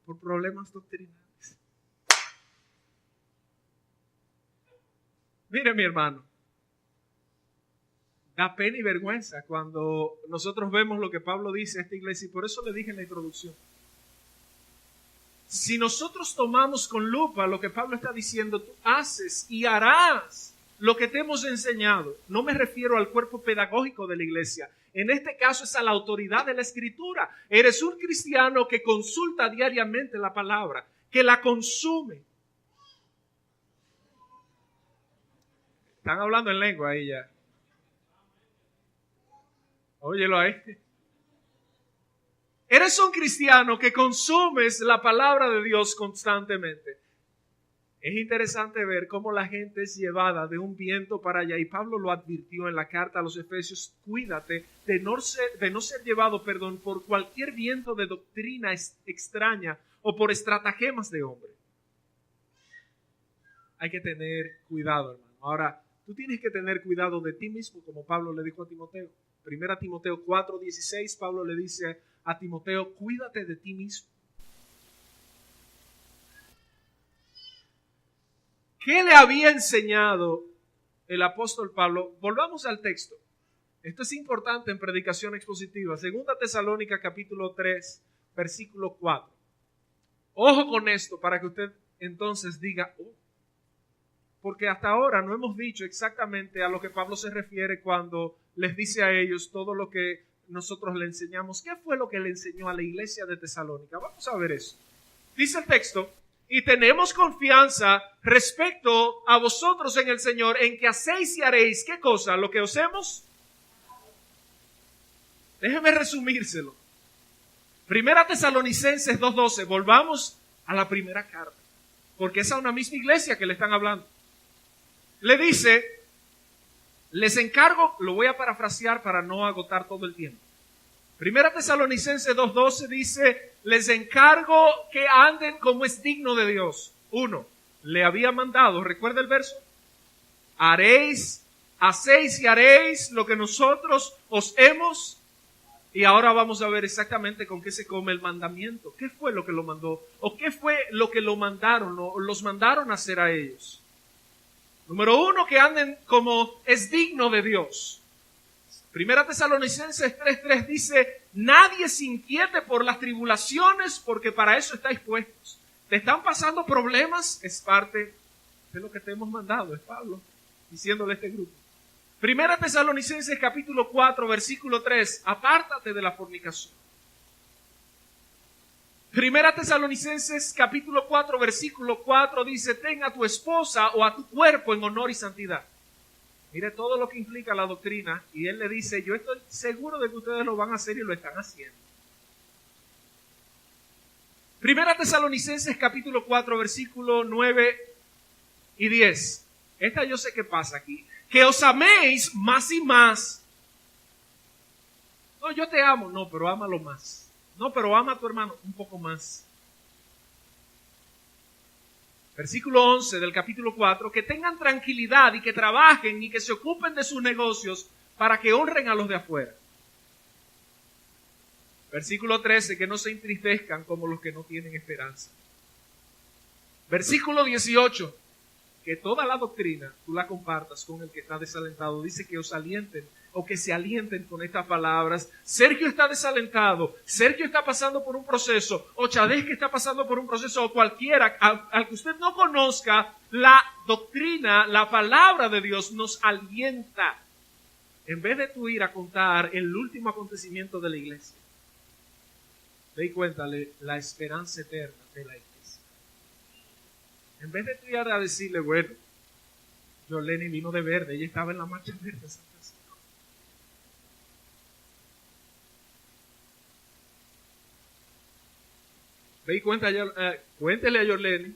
S1: por problemas doctrinales. Mire, mi hermano, da pena y vergüenza cuando nosotros vemos lo que Pablo dice a esta iglesia, y por eso le dije en la introducción. Si nosotros tomamos con lupa lo que Pablo está diciendo, tú haces y harás lo que te hemos enseñado. No me refiero al cuerpo pedagógico de la iglesia. En este caso es a la autoridad de la Escritura. Eres un cristiano que consulta diariamente la palabra, que la consume. Están hablando en lengua ahí ya. Óyelo ahí. Eres un cristiano que consumes la palabra de Dios constantemente. Es interesante ver cómo la gente es llevada de un viento para allá. Y Pablo lo advirtió en la carta a los Efesios. Cuídate de no ser llevado, por cualquier viento de doctrina extraña o por estratagemas de hombre. Hay que tener cuidado, hermano. Ahora, tú tienes que tener cuidado de ti mismo, como Pablo le dijo a Timoteo. 1 Timoteo 4:16, Pablo le dice a Timoteo, cuídate de ti mismo. ¿Qué le había enseñado el apóstol Pablo? Volvamos al texto. Esto es importante en predicación expositiva. 2 Tesalónica capítulo 3, versículo 4. Ojo con esto para que usted entonces diga, porque hasta ahora no hemos dicho exactamente a lo que Pablo se refiere cuando les dice a ellos todo lo que nosotros le enseñamos. ¿Qué fue lo que le enseñó a la iglesia de Tesalónica? Vamos a ver eso. Dice el texto, y tenemos confianza respecto a vosotros en el Señor, en que hacéis y haréis, ¿qué cosa? Lo que os hemos. Déjeme resumírselo. 1 Tesalonicenses 2:12, volvamos a la primera carta, porque es a una misma iglesia que le están hablando. Le dice, les encargo, lo voy a parafrasear para no agotar todo el tiempo. 1 Tesalonicenses 2:12 dice, les encargo que anden como es digno de Dios. 1, le había mandado, ¿recuerda el verso? Hacéis y haréis lo que nosotros os hemos. Y ahora vamos a ver exactamente con qué se come el mandamiento. ¿Qué fue lo que lo mandó? ¿O qué fue lo que lo mandaron o los mandaron a hacer a ellos? Número 1, que anden como es digno de Dios. 1 Tesalonicenses 3:3 dice, nadie se inquiete por las tribulaciones, porque para eso estáis puestos. ¿Te están pasando problemas? Es parte de lo que te hemos mandado, es Pablo diciéndole a este grupo. 1 Tesalonicenses capítulo 4, versículo 3, apártate de la fornicación. 1 Tesalonicenses capítulo 4, versículo 4 dice, ten a tu esposa o a tu cuerpo en honor y santidad. Mire todo lo que implica la doctrina, y él le dice, yo estoy seguro de que ustedes lo van a hacer y lo están haciendo. 1 Tesalonicenses capítulo 4, versículo 9 y 10. Esta yo sé qué pasa aquí. Que os améis más y más. No, yo te amo. No, pero ámalo más. No, pero ama a tu hermano un poco más. Versículo 11 del capítulo 4, que tengan tranquilidad y que trabajen y que se ocupen de sus negocios para que honren a los de afuera. Versículo 13, que no se entristezcan como los que no tienen esperanza. Versículo 18, que toda la doctrina tú la compartas con el que está desalentado. Dice que os alienten o que se alienten con estas palabras. Sergio está desalentado, Sergio está pasando por un proceso, o Chadez que está pasando por un proceso, o cualquiera al que usted no conozca, la doctrina, la palabra de Dios nos alienta. En vez de tú ir a contar el último acontecimiento de la iglesia, ve y cuéntale la esperanza eterna de la iglesia. En vez de tú ir a decirle, bueno, Yoleni vino de verde, ella estaba en la marcha verde de San Francisco. Ve y cuéntele a Yoleni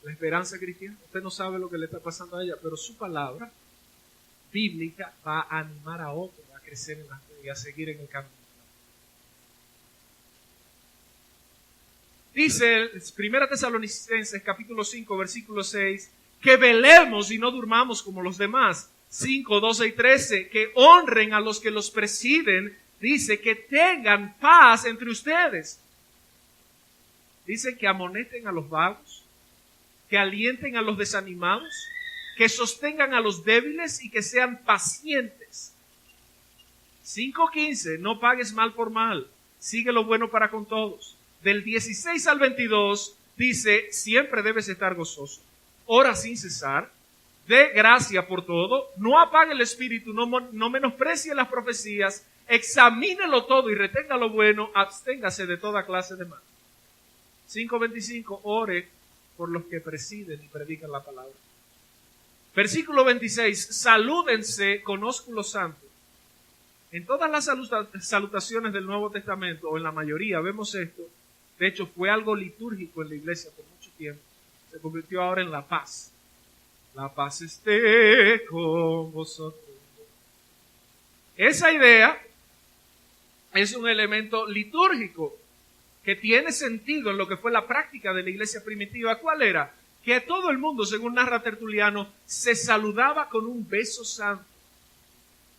S1: la esperanza cristiana. Usted no sabe lo que le está pasando a ella, pero su palabra bíblica va a animar a otros a crecer en la fe y a seguir en el camino. Dice 1 Tesalonicenses capítulo 5 versículo 6 que velemos y no durmamos como los demás. 5, 12 y 13 que honren a los que los presiden. Dice que tengan paz entre ustedes. Dice que amonesten a los vagos, que alienten a los desanimados, que sostengan a los débiles y que sean pacientes. 5:15 no pagues mal por mal, sigue lo bueno para con todos. Del 16 al 22 dice, siempre debes estar gozoso, ora sin cesar, dé gracia por todo, no apague el espíritu, no menosprecie las profecías, examínelo todo y retenga lo bueno, absténgase de toda clase de mal. 5:25, ore por los que presiden y predican la palabra. Versículo 26, salúdense con ósculo santo. En todas las salutaciones del Nuevo Testamento, o en la mayoría, vemos esto. De hecho, fue algo litúrgico en la iglesia por mucho tiempo. Se convirtió ahora en la paz. La paz esté con vosotros. Esa idea es un elemento litúrgico que tiene sentido en lo que fue la práctica de la iglesia primitiva. ¿Cuál era? Que todo el mundo, según narra Tertuliano, se saludaba con un beso santo.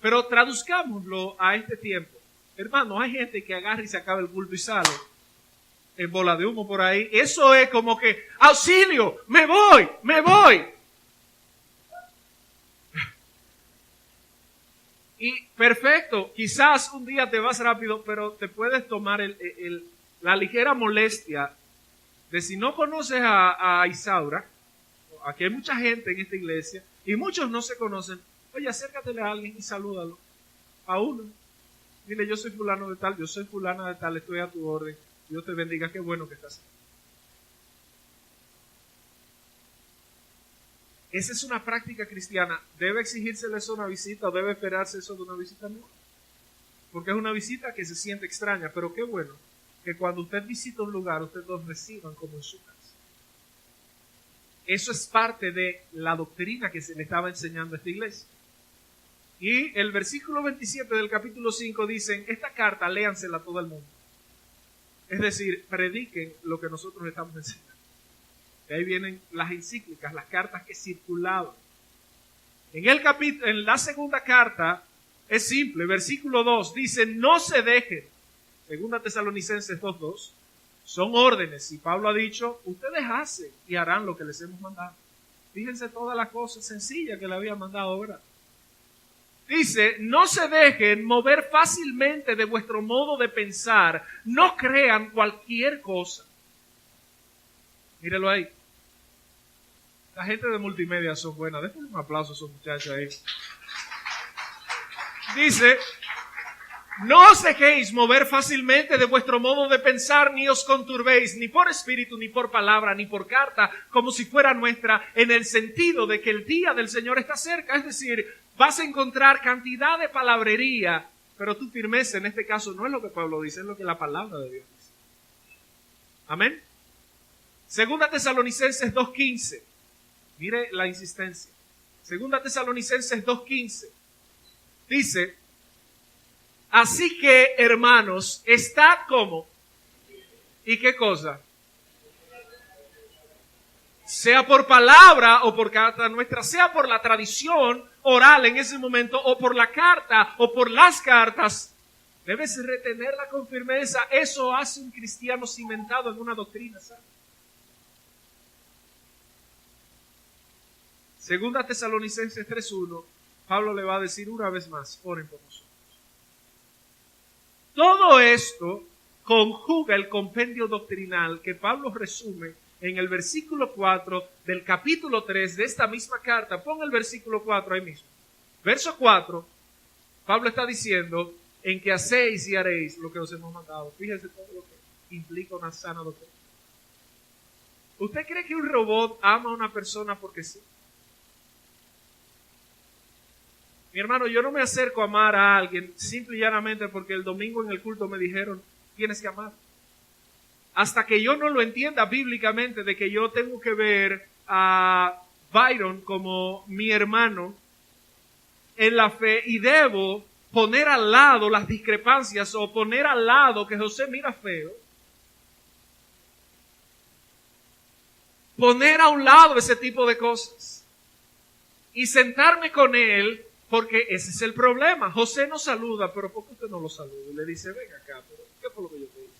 S1: Pero traduzcámoslo a este tiempo. Hermano, hay gente que agarra y se acaba el culto y sale en bola de humo por ahí. Eso es como que, auxilio, me voy. Y perfecto, quizás un día te vas rápido, pero te puedes tomar la ligera molestia de, si no conoces a Isaura, aquí hay mucha gente en esta iglesia y muchos no se conocen. Oye, acércatele a alguien y salúdalo. A uno. Dile, yo soy fulano de tal, yo soy fulana de tal, estoy a tu orden. Dios te bendiga, qué bueno que estás aquí. Esa es una práctica cristiana. ¿Debe exigírsele eso una visita o debe esperarse eso de una visita nueva? Porque es una visita que se siente extraña, pero qué bueno que cuando usted visita un lugar, ustedes los reciban como en su casa. Eso es parte de la doctrina que se le estaba enseñando a esta iglesia. Y el versículo 27 del capítulo 5 dicen, esta carta léansela a todo el mundo. Es decir, prediquen lo que nosotros estamos enseñando. De ahí vienen las encíclicas, las cartas que circulaban. En la segunda carta es simple, versículo 2 dice, no se dejen. Segunda Tesalonicenses 2:2, son órdenes. Y Pablo ha dicho, ustedes hacen y harán lo que les hemos mandado. Fíjense todas las cosas sencillas que le había mandado ahora. Dice, no se dejen mover fácilmente de vuestro modo de pensar. No crean cualquier cosa. Mírelo ahí. La gente de multimedia son buenas. Déjenle un aplauso a esos muchachos ahí. Dice, no os dejéis mover fácilmente de vuestro modo de pensar, ni os conturbéis, ni por espíritu, ni por palabra, ni por carta, como si fuera nuestra, en el sentido de que el día del Señor está cerca. Es decir, vas a encontrar cantidad de palabrería, pero tu firmeza en este caso no es lo que Pablo dice, es lo que la palabra de Dios dice. Amén. Segunda Tesalonicenses 2:15. Mire la insistencia. Segunda Tesalonicenses 2:15. Dice, así que, hermanos, estad como. ¿Y qué cosa? Sea por palabra o por carta nuestra, sea por la tradición oral en ese momento, o por la carta, o por las cartas, debes retenerla con firmeza. Eso hace un cristiano cimentado en una doctrina sana. Segunda Tesalonicenses 3:1, Pablo le va a decir una vez más, oren por nosotros. Todo esto conjuga el compendio doctrinal que Pablo resume en el versículo 4 del capítulo 3 de esta misma carta. Pon el versículo 4 ahí mismo. Verso 4, Pablo está diciendo, en que hacéis y haréis lo que os hemos mandado. Fíjense todo lo que implica una sana doctrina. ¿Usted cree que un robot ama a una persona porque sí? Mi hermano, yo no me acerco a amar a alguien simple y llanamente porque el domingo en el culto me dijeron, tienes que amar. Hasta que yo no lo entienda bíblicamente de que yo tengo que ver a Byron como mi hermano en la fe y debo poner al lado las discrepancias o poner al lado que José mira feo. Poner a un lado ese tipo de cosas y sentarme con él. Porque ese es el problema. José nos saluda, pero ¿por qué usted no lo saluda? Y le dice, ven acá, pero ¿qué fue lo que yo te dije?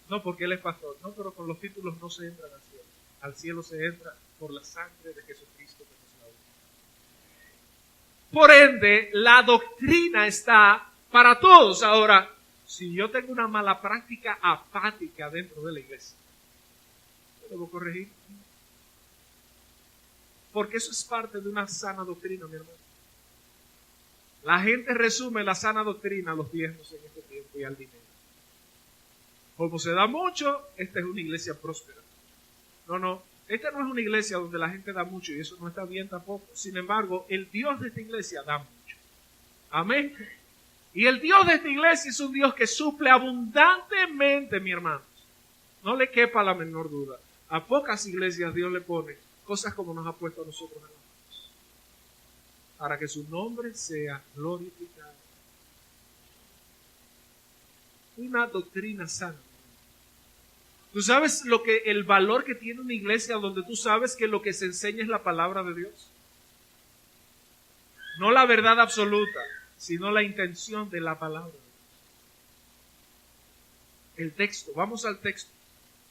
S1: No, porque él es pastor. No, pero con los títulos no se entra al cielo. Al cielo se entra por la sangre de Jesucristo que nos lavó. Por ende, la doctrina está para todos. Ahora, si yo tengo una mala práctica apática dentro de la iglesia, yo debo corregir. Porque eso es parte de una sana doctrina, mi hermano. La gente resume la sana doctrina a los diezmos en este tiempo. y al dinero. Como se da mucho, esta es una iglesia próspera. No, esta no es una iglesia donde la gente da mucho y eso no está bien tampoco. Sin embargo, el Dios de esta iglesia da mucho. Amén. Y el Dios de esta iglesia es un Dios que suple abundantemente, mi hermanos. No le quepa la menor duda. A pocas iglesias Dios le pone cosas como nos ha puesto a nosotros en las manos, para que su nombre sea glorificado. Una doctrina sana. ¿Tú sabes el valor que tiene una iglesia donde tú sabes que lo que se enseña es la palabra de Dios? No la verdad absoluta, sino la intención de la palabra. El texto, vamos al texto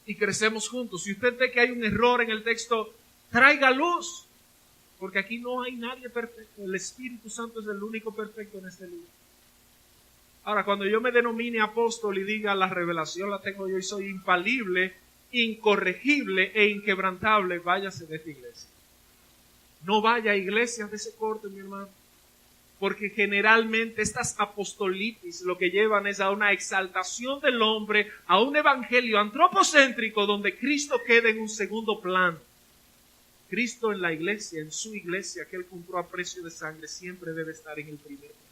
S1: y crecemos juntos. Si usted ve que hay un error en el texto, traiga luz, porque aquí no hay nadie perfecto. El Espíritu Santo es el único perfecto en este libro. Ahora, cuando yo me denomine apóstol y diga la revelación la tengo yo y soy infalible, incorregible e inquebrantable, váyase de esta iglesia. No vaya a iglesias de ese corte, mi hermano, porque generalmente estas apostolitis lo que llevan es a una exaltación del hombre, a un evangelio antropocéntrico donde Cristo queda en un segundo plano. Cristo en la iglesia, en su iglesia que Él compró a precio de sangre, siempre debe estar en el primer plano.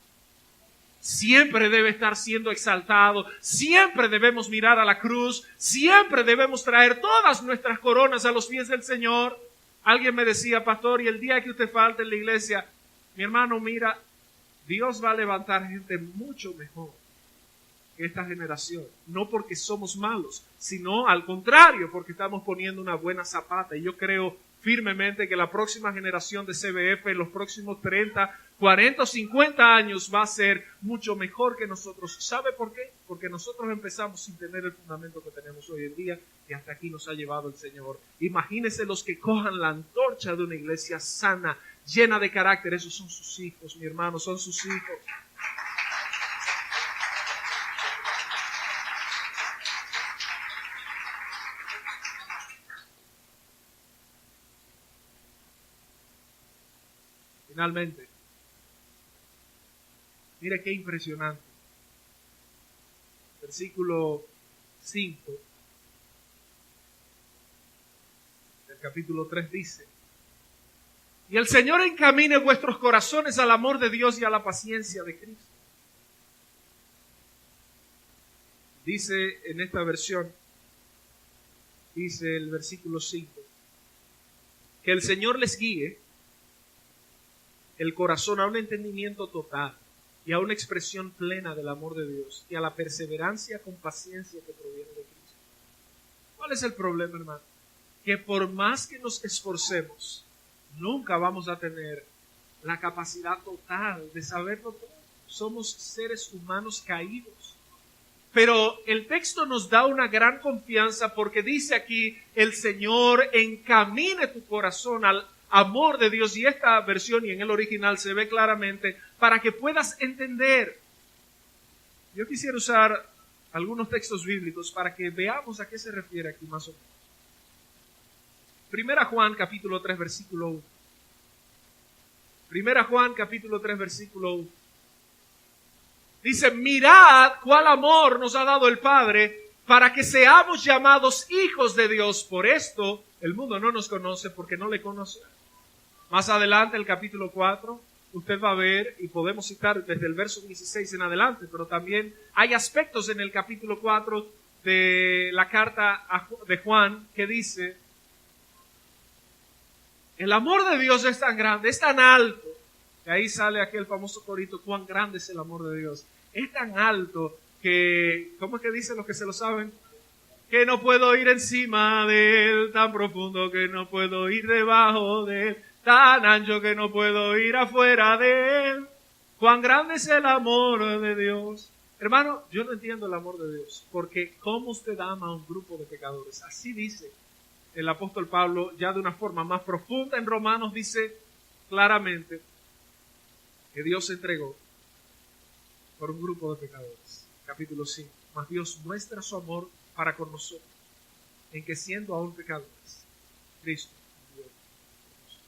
S1: Siempre debe estar siendo exaltado, siempre debemos mirar a la cruz, siempre debemos traer todas nuestras coronas a los pies del Señor. Alguien me decía, pastor, y el día que usted falte en la iglesia, mi hermano, mira, Dios va a levantar gente mucho mejor que esta generación, no porque somos malos, sino al contrario, porque estamos poniendo una buena zapata. Y yo creo firmemente que la próxima generación de CBF en los próximos 30, 40 o 50 años va a ser mucho mejor que nosotros. ¿Sabe por qué? Porque nosotros empezamos sin tener el fundamento que tenemos hoy en día y hasta aquí nos ha llevado el Señor. Imagínense los que cojan la antorcha de una iglesia sana, llena de carácter. Esos son sus hijos, mi hermano, son sus hijos. Finalmente, mire qué impresionante. Versículo 5 del capítulo 3 dice: y el Señor encamine vuestros corazones al amor de Dios y a la paciencia de Cristo. Dice en esta versión, dice el versículo 5, que el Señor les guíe el corazón a un entendimiento total y a una expresión plena del amor de Dios y a la perseverancia con paciencia que proviene de Cristo. ¿Cuál es el problema, hermano? Que por más que nos esforcemos, nunca vamos a tener la capacidad total de saberlo todo. Somos seres humanos caídos. Pero el texto nos da una gran confianza porque dice aquí, el Señor encamine tu corazón al amor de Dios, y esta versión y en el original se ve claramente para que puedas entender. Yo quisiera usar algunos textos bíblicos para que veamos a qué se refiere aquí más o menos. Primera Juan capítulo 3 versículo 1. Primera Juan capítulo 3 versículo 1. Dice: mirad cuál amor nos ha dado el Padre para que seamos llamados hijos de Dios. Por esto el mundo no nos conoce porque no le conoce. Más adelante, el capítulo 4, usted va a ver, y podemos citar desde el verso 16 en adelante, pero también hay aspectos en el capítulo 4 de la carta de Juan que dice: el amor de Dios es tan grande, es tan alto, que ahí sale aquel famoso corito, cuán grande es el amor de Dios. Es tan alto que, ¿cómo es que dicen los que se lo saben? Que no puedo ir encima de él, tan profundo que no puedo ir debajo de él, tan ancho que no puedo ir afuera de él. Cuán grande es el amor de Dios. Hermano, yo no entiendo el amor de Dios, porque ¿cómo usted ama a un grupo de pecadores? Así dice el apóstol Pablo, ya de una forma más profunda en Romanos, dice claramente que Dios se entregó por un grupo de pecadores. Capítulo 5. Mas Dios muestra su amor para con nosotros, en que siendo aún pecadores, Cristo murió por nosotros.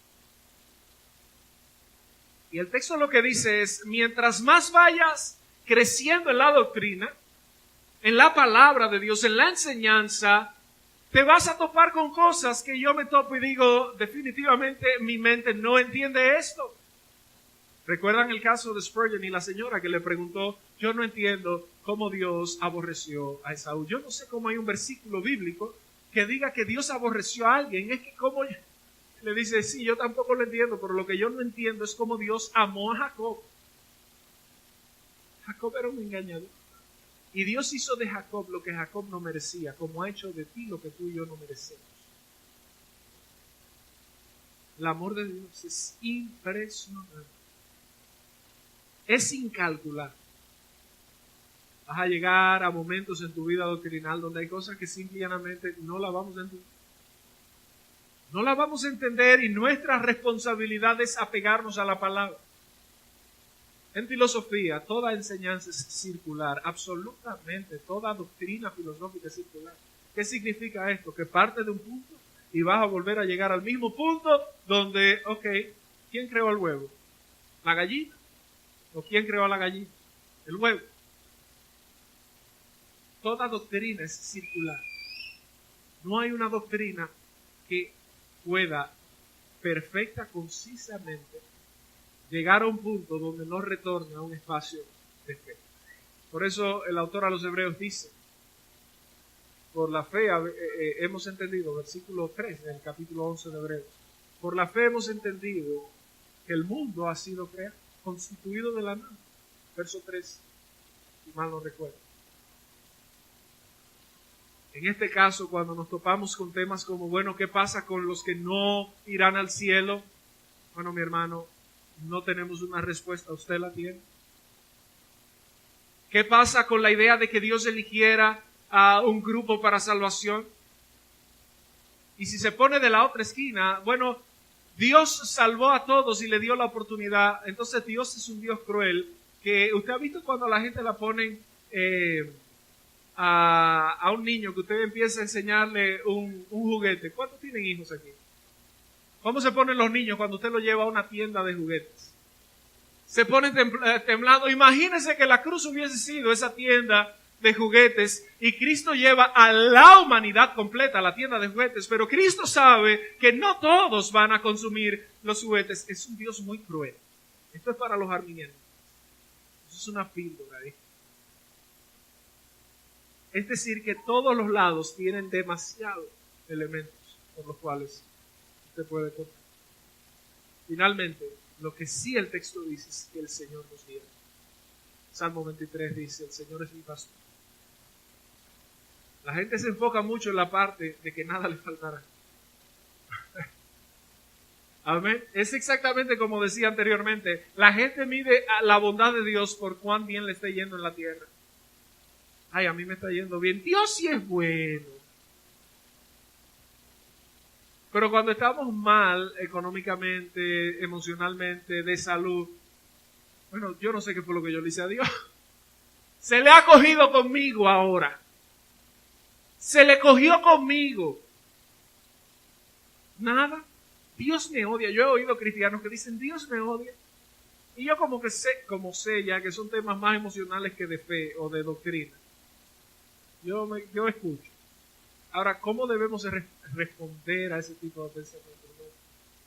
S1: Y el texto lo que dice es: mientras más vayas creciendo en la doctrina, en la palabra de Dios, en la enseñanza, te vas a topar con cosas que yo me topo y digo, definitivamente mi mente no entiende esto. ¿Recuerdan el caso de Spurgeon y la señora que le preguntó, yo no entiendo cómo Dios aborreció a Esaú? Yo no sé cómo hay un versículo bíblico que diga que Dios aborreció a alguien. Es que cómo le dice, sí, yo tampoco lo entiendo, pero lo que yo no entiendo es cómo Dios amó a Jacob. Jacob era un engañador. Y Dios hizo de Jacob lo que Jacob no merecía, como ha hecho de ti lo que tú y yo no merecemos. El amor de Dios es impresionante. Es incalculable. Vas a llegar a momentos en tu vida doctrinal donde hay cosas que simplemente no las vamos a entender. No las vamos a entender y nuestra responsabilidad es apegarnos a la palabra. En filosofía, toda enseñanza es circular, absolutamente toda doctrina filosófica es circular. ¿Qué significa esto? Que parte de un punto y vas a volver a llegar al mismo punto donde, ¿quién creó el huevo? ¿La gallina? ¿O quién creó a la gallina? El huevo. Toda doctrina es circular. No hay una doctrina que pueda perfecta, concisamente, llegar a un punto donde no retorne a un espacio de fe. Por eso el autor a los Hebreos dice, por la fe hemos entendido, versículo 3 del capítulo 11 de Hebreos, por la fe hemos entendido que el mundo ha sido creado, constituido de la nada. Verso 3, si mal no recuerdo. En este caso, cuando nos topamos con temas como, bueno, ¿qué pasa con los que no irán al cielo? Bueno, mi hermano, no tenemos una respuesta, ¿usted la tiene? ¿Qué pasa con la idea de que Dios eligiera a un grupo para salvación? Y si se pone de la otra esquina, bueno, Dios salvó a todos y le dio la oportunidad, entonces Dios es un Dios cruel, que usted ha visto cuando a la gente la ponen a un niño, que usted empieza a enseñarle un juguete. ¿Cuántos tienen hijos aquí? ¿Cómo se ponen los niños cuando usted los lleva a una tienda de juguetes? Se ponen temblando. Imagínense que la cruz hubiese sido esa tienda de juguetes y Cristo lleva a la humanidad completa a la tienda de juguetes, pero Cristo sabe que no todos van a consumir los juguetes. Es un Dios muy cruel. Esto es para los arminianos. Eso es una píldora ahí. Es decir, que todos los lados tienen demasiados elementos por los cuales usted puede contar. Finalmente, lo que sí el texto dice es que el Señor nos guía. Salmo 23 dice, el Señor es mi pastor. La gente se enfoca mucho en la parte de que nada le faltará. Amén. Es exactamente como decía anteriormente. La gente mide la bondad de Dios por cuán bien le está yendo en la tierra. Ay, a mí me está yendo bien. Dios sí es bueno. Pero cuando estamos mal económicamente, emocionalmente, de salud, bueno, yo no sé qué fue lo que yo le hice a Dios. Se le ha cogido conmigo ahora. Se le cogió conmigo. Nada. Dios me odia. Yo he oído cristianos que dicen, Dios me odia. Y yo como sé ya que son temas más emocionales que de fe o de doctrina. Yo escucho. Ahora, ¿cómo debemos responder a ese tipo de pensamientos?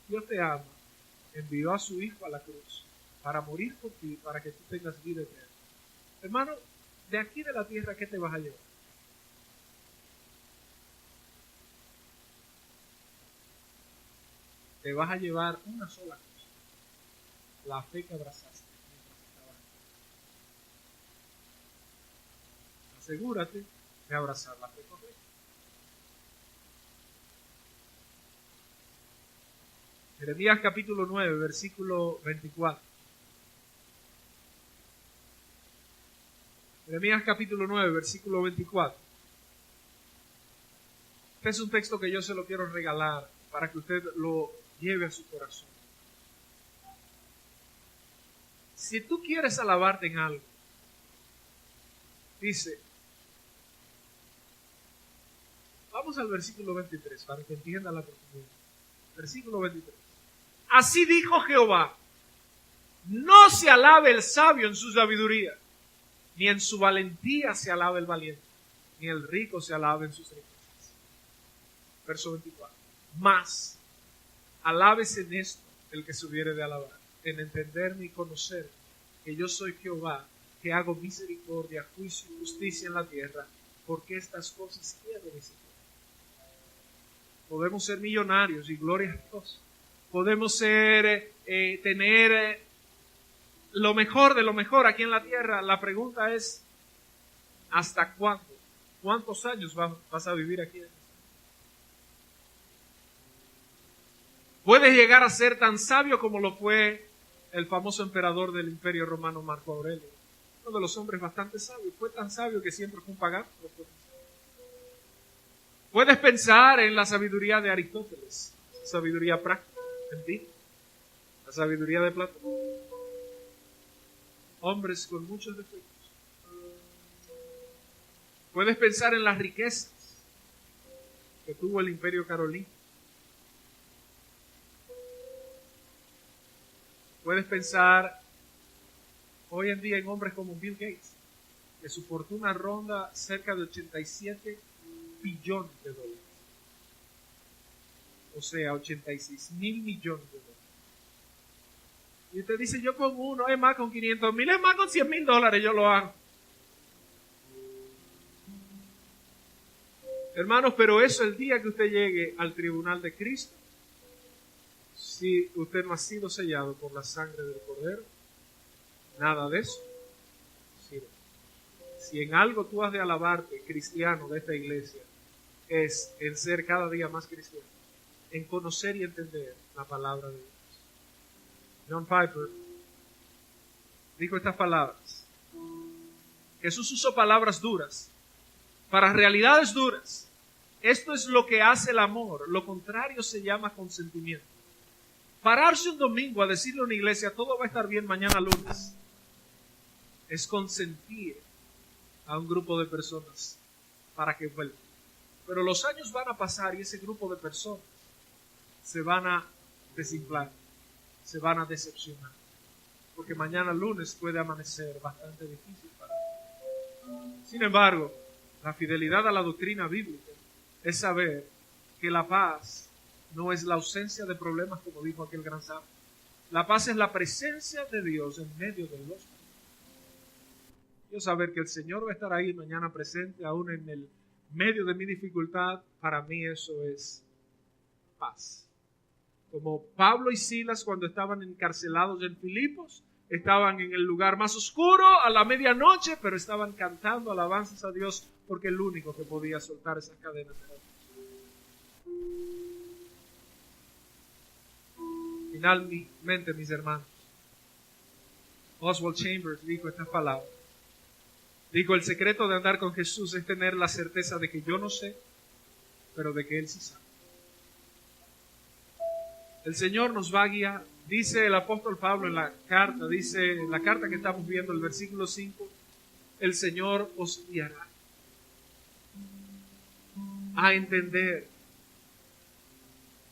S1: Dios te ama, envió a su Hijo a la cruz para morir por ti, para que tú tengas vida eterna. Hermano, de aquí de la tierra, ¿qué te vas a llevar? Te vas a llevar una sola cosa, la fe que abrazaste mientras estabas aquí. Asegúrate de abrazar la fe correcta. Jeremías capítulo 9, versículo 24. Jeremías capítulo 9, versículo 24. Este es un texto que yo se lo quiero regalar para que usted lo lleve a su corazón. Si tú quieres alabarte en algo, dice, vamos al versículo 23 para que entienda la profundidad. Versículo 23. Así dijo Jehová, no se alabe el sabio en su sabiduría, Ni en su valentía se alaba el valiente, ni el rico se alaba en sus riquezas. Verso 24. Mas, alábese en esto el que se hubiere de alabar, en entenderme y conocer que yo soy Jehová, que hago misericordia, juicio y justicia en la tierra, porque estas cosas quiero misericordia. Podemos ser millonarios y gloria a Dios. Podemos ser, tener lo mejor de lo mejor aquí en la tierra. La pregunta es, ¿hasta cuándo? ¿Cuántos años vas a vivir aquí? Puedes llegar a ser tan sabio como lo fue el famoso emperador del Imperio Romano, Marco Aurelio. Uno de los hombres bastante sabios. Fue tan sabio que siempre fue un pagano. Puedes pensar en la sabiduría de Aristóteles, sabiduría práctica, en ti, la sabiduría de Platón. Hombres con muchos defectos. Puedes pensar en las riquezas que tuvo el Imperio Carolino. Puedes pensar hoy en día en hombres como Bill Gates, que su fortuna ronda cerca de 87 billones de dólares. O sea, 86,000 millones de dólares. Y usted dice, yo con uno, es más con 500,000, es más con 100,000 dólares, yo lo hago. Hermanos, pero eso el día que usted llegue al tribunal de Cristo, si usted no ha sido sellado por la sangre del Cordero, nada de eso sirve. Si en algo tú has de alabarte, cristiano de esta iglesia, es en ser cada día más cristiano, en conocer y entender la palabra de Dios. John Piper dijo estas palabras. Jesús usó palabras duras para realidades duras. Esto es lo que hace el amor. Lo contrario se llama consentimiento. Pararse un domingo a decirle a una iglesia, todo va a estar bien mañana lunes, es consentir a un grupo de personas para que vuelvan. Pero los años van a pasar y ese grupo de personas se van a desinflar, se van a decepcionar. Porque mañana lunes puede amanecer bastante difícil para ellos. Sin embargo, la fidelidad a la doctrina bíblica es saber que la paz no es la ausencia de problemas, como dijo aquel gran sabio. La paz es la presencia de Dios en medio de los problemas. Yo saber que el Señor va a estar ahí mañana presente, aún en el medio de mi dificultad, para mí eso es paz. Como Pablo y Silas cuando estaban encarcelados en Filipos, estaban en el lugar más oscuro a la medianoche, pero estaban cantando alabanzas a Dios porque el único que podía soltar esas cadenas era Dios. Finalmente, mis hermanos, Oswald Chambers dijo estas palabras. Dijo, el secreto de andar con Jesús es tener la certeza de que yo no sé, pero de que Él sí sabe. El Señor nos va a guiar. Dice el apóstol Pablo en la carta que estamos viendo, el versículo 5, el Señor os guiará a entender.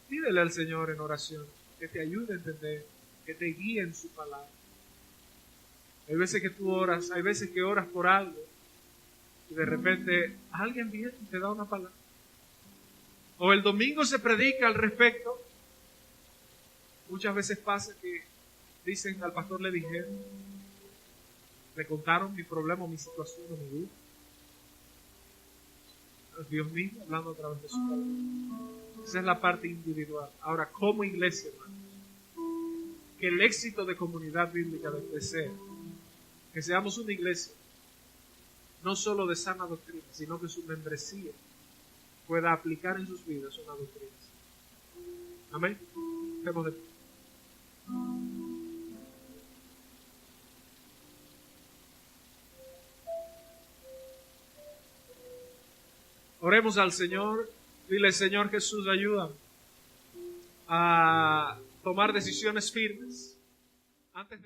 S1: Pídele al Señor en oración que te ayude a entender, que te guíe en su palabra. Hay veces que tú oras, hay veces que oras por algo y de repente alguien viene y te da una palabra. O el domingo se predica al respecto. Muchas veces pasa que dicen al pastor le dijeron, le contaron mi problema, mi situación o mi duda. Es Dios mismo hablando a través de su palabra. Esa es la parte individual. Ahora, como iglesia, hermanos, que el éxito de Comunidad Bíblica debe ser que seamos una iglesia no solo de sana doctrina, sino que su membresía pueda aplicar en sus vidas una doctrina. Amén. Estemos de pie. Oremos al Señor. Dile, Señor Jesús, ayúdame a tomar decisiones firmes antes de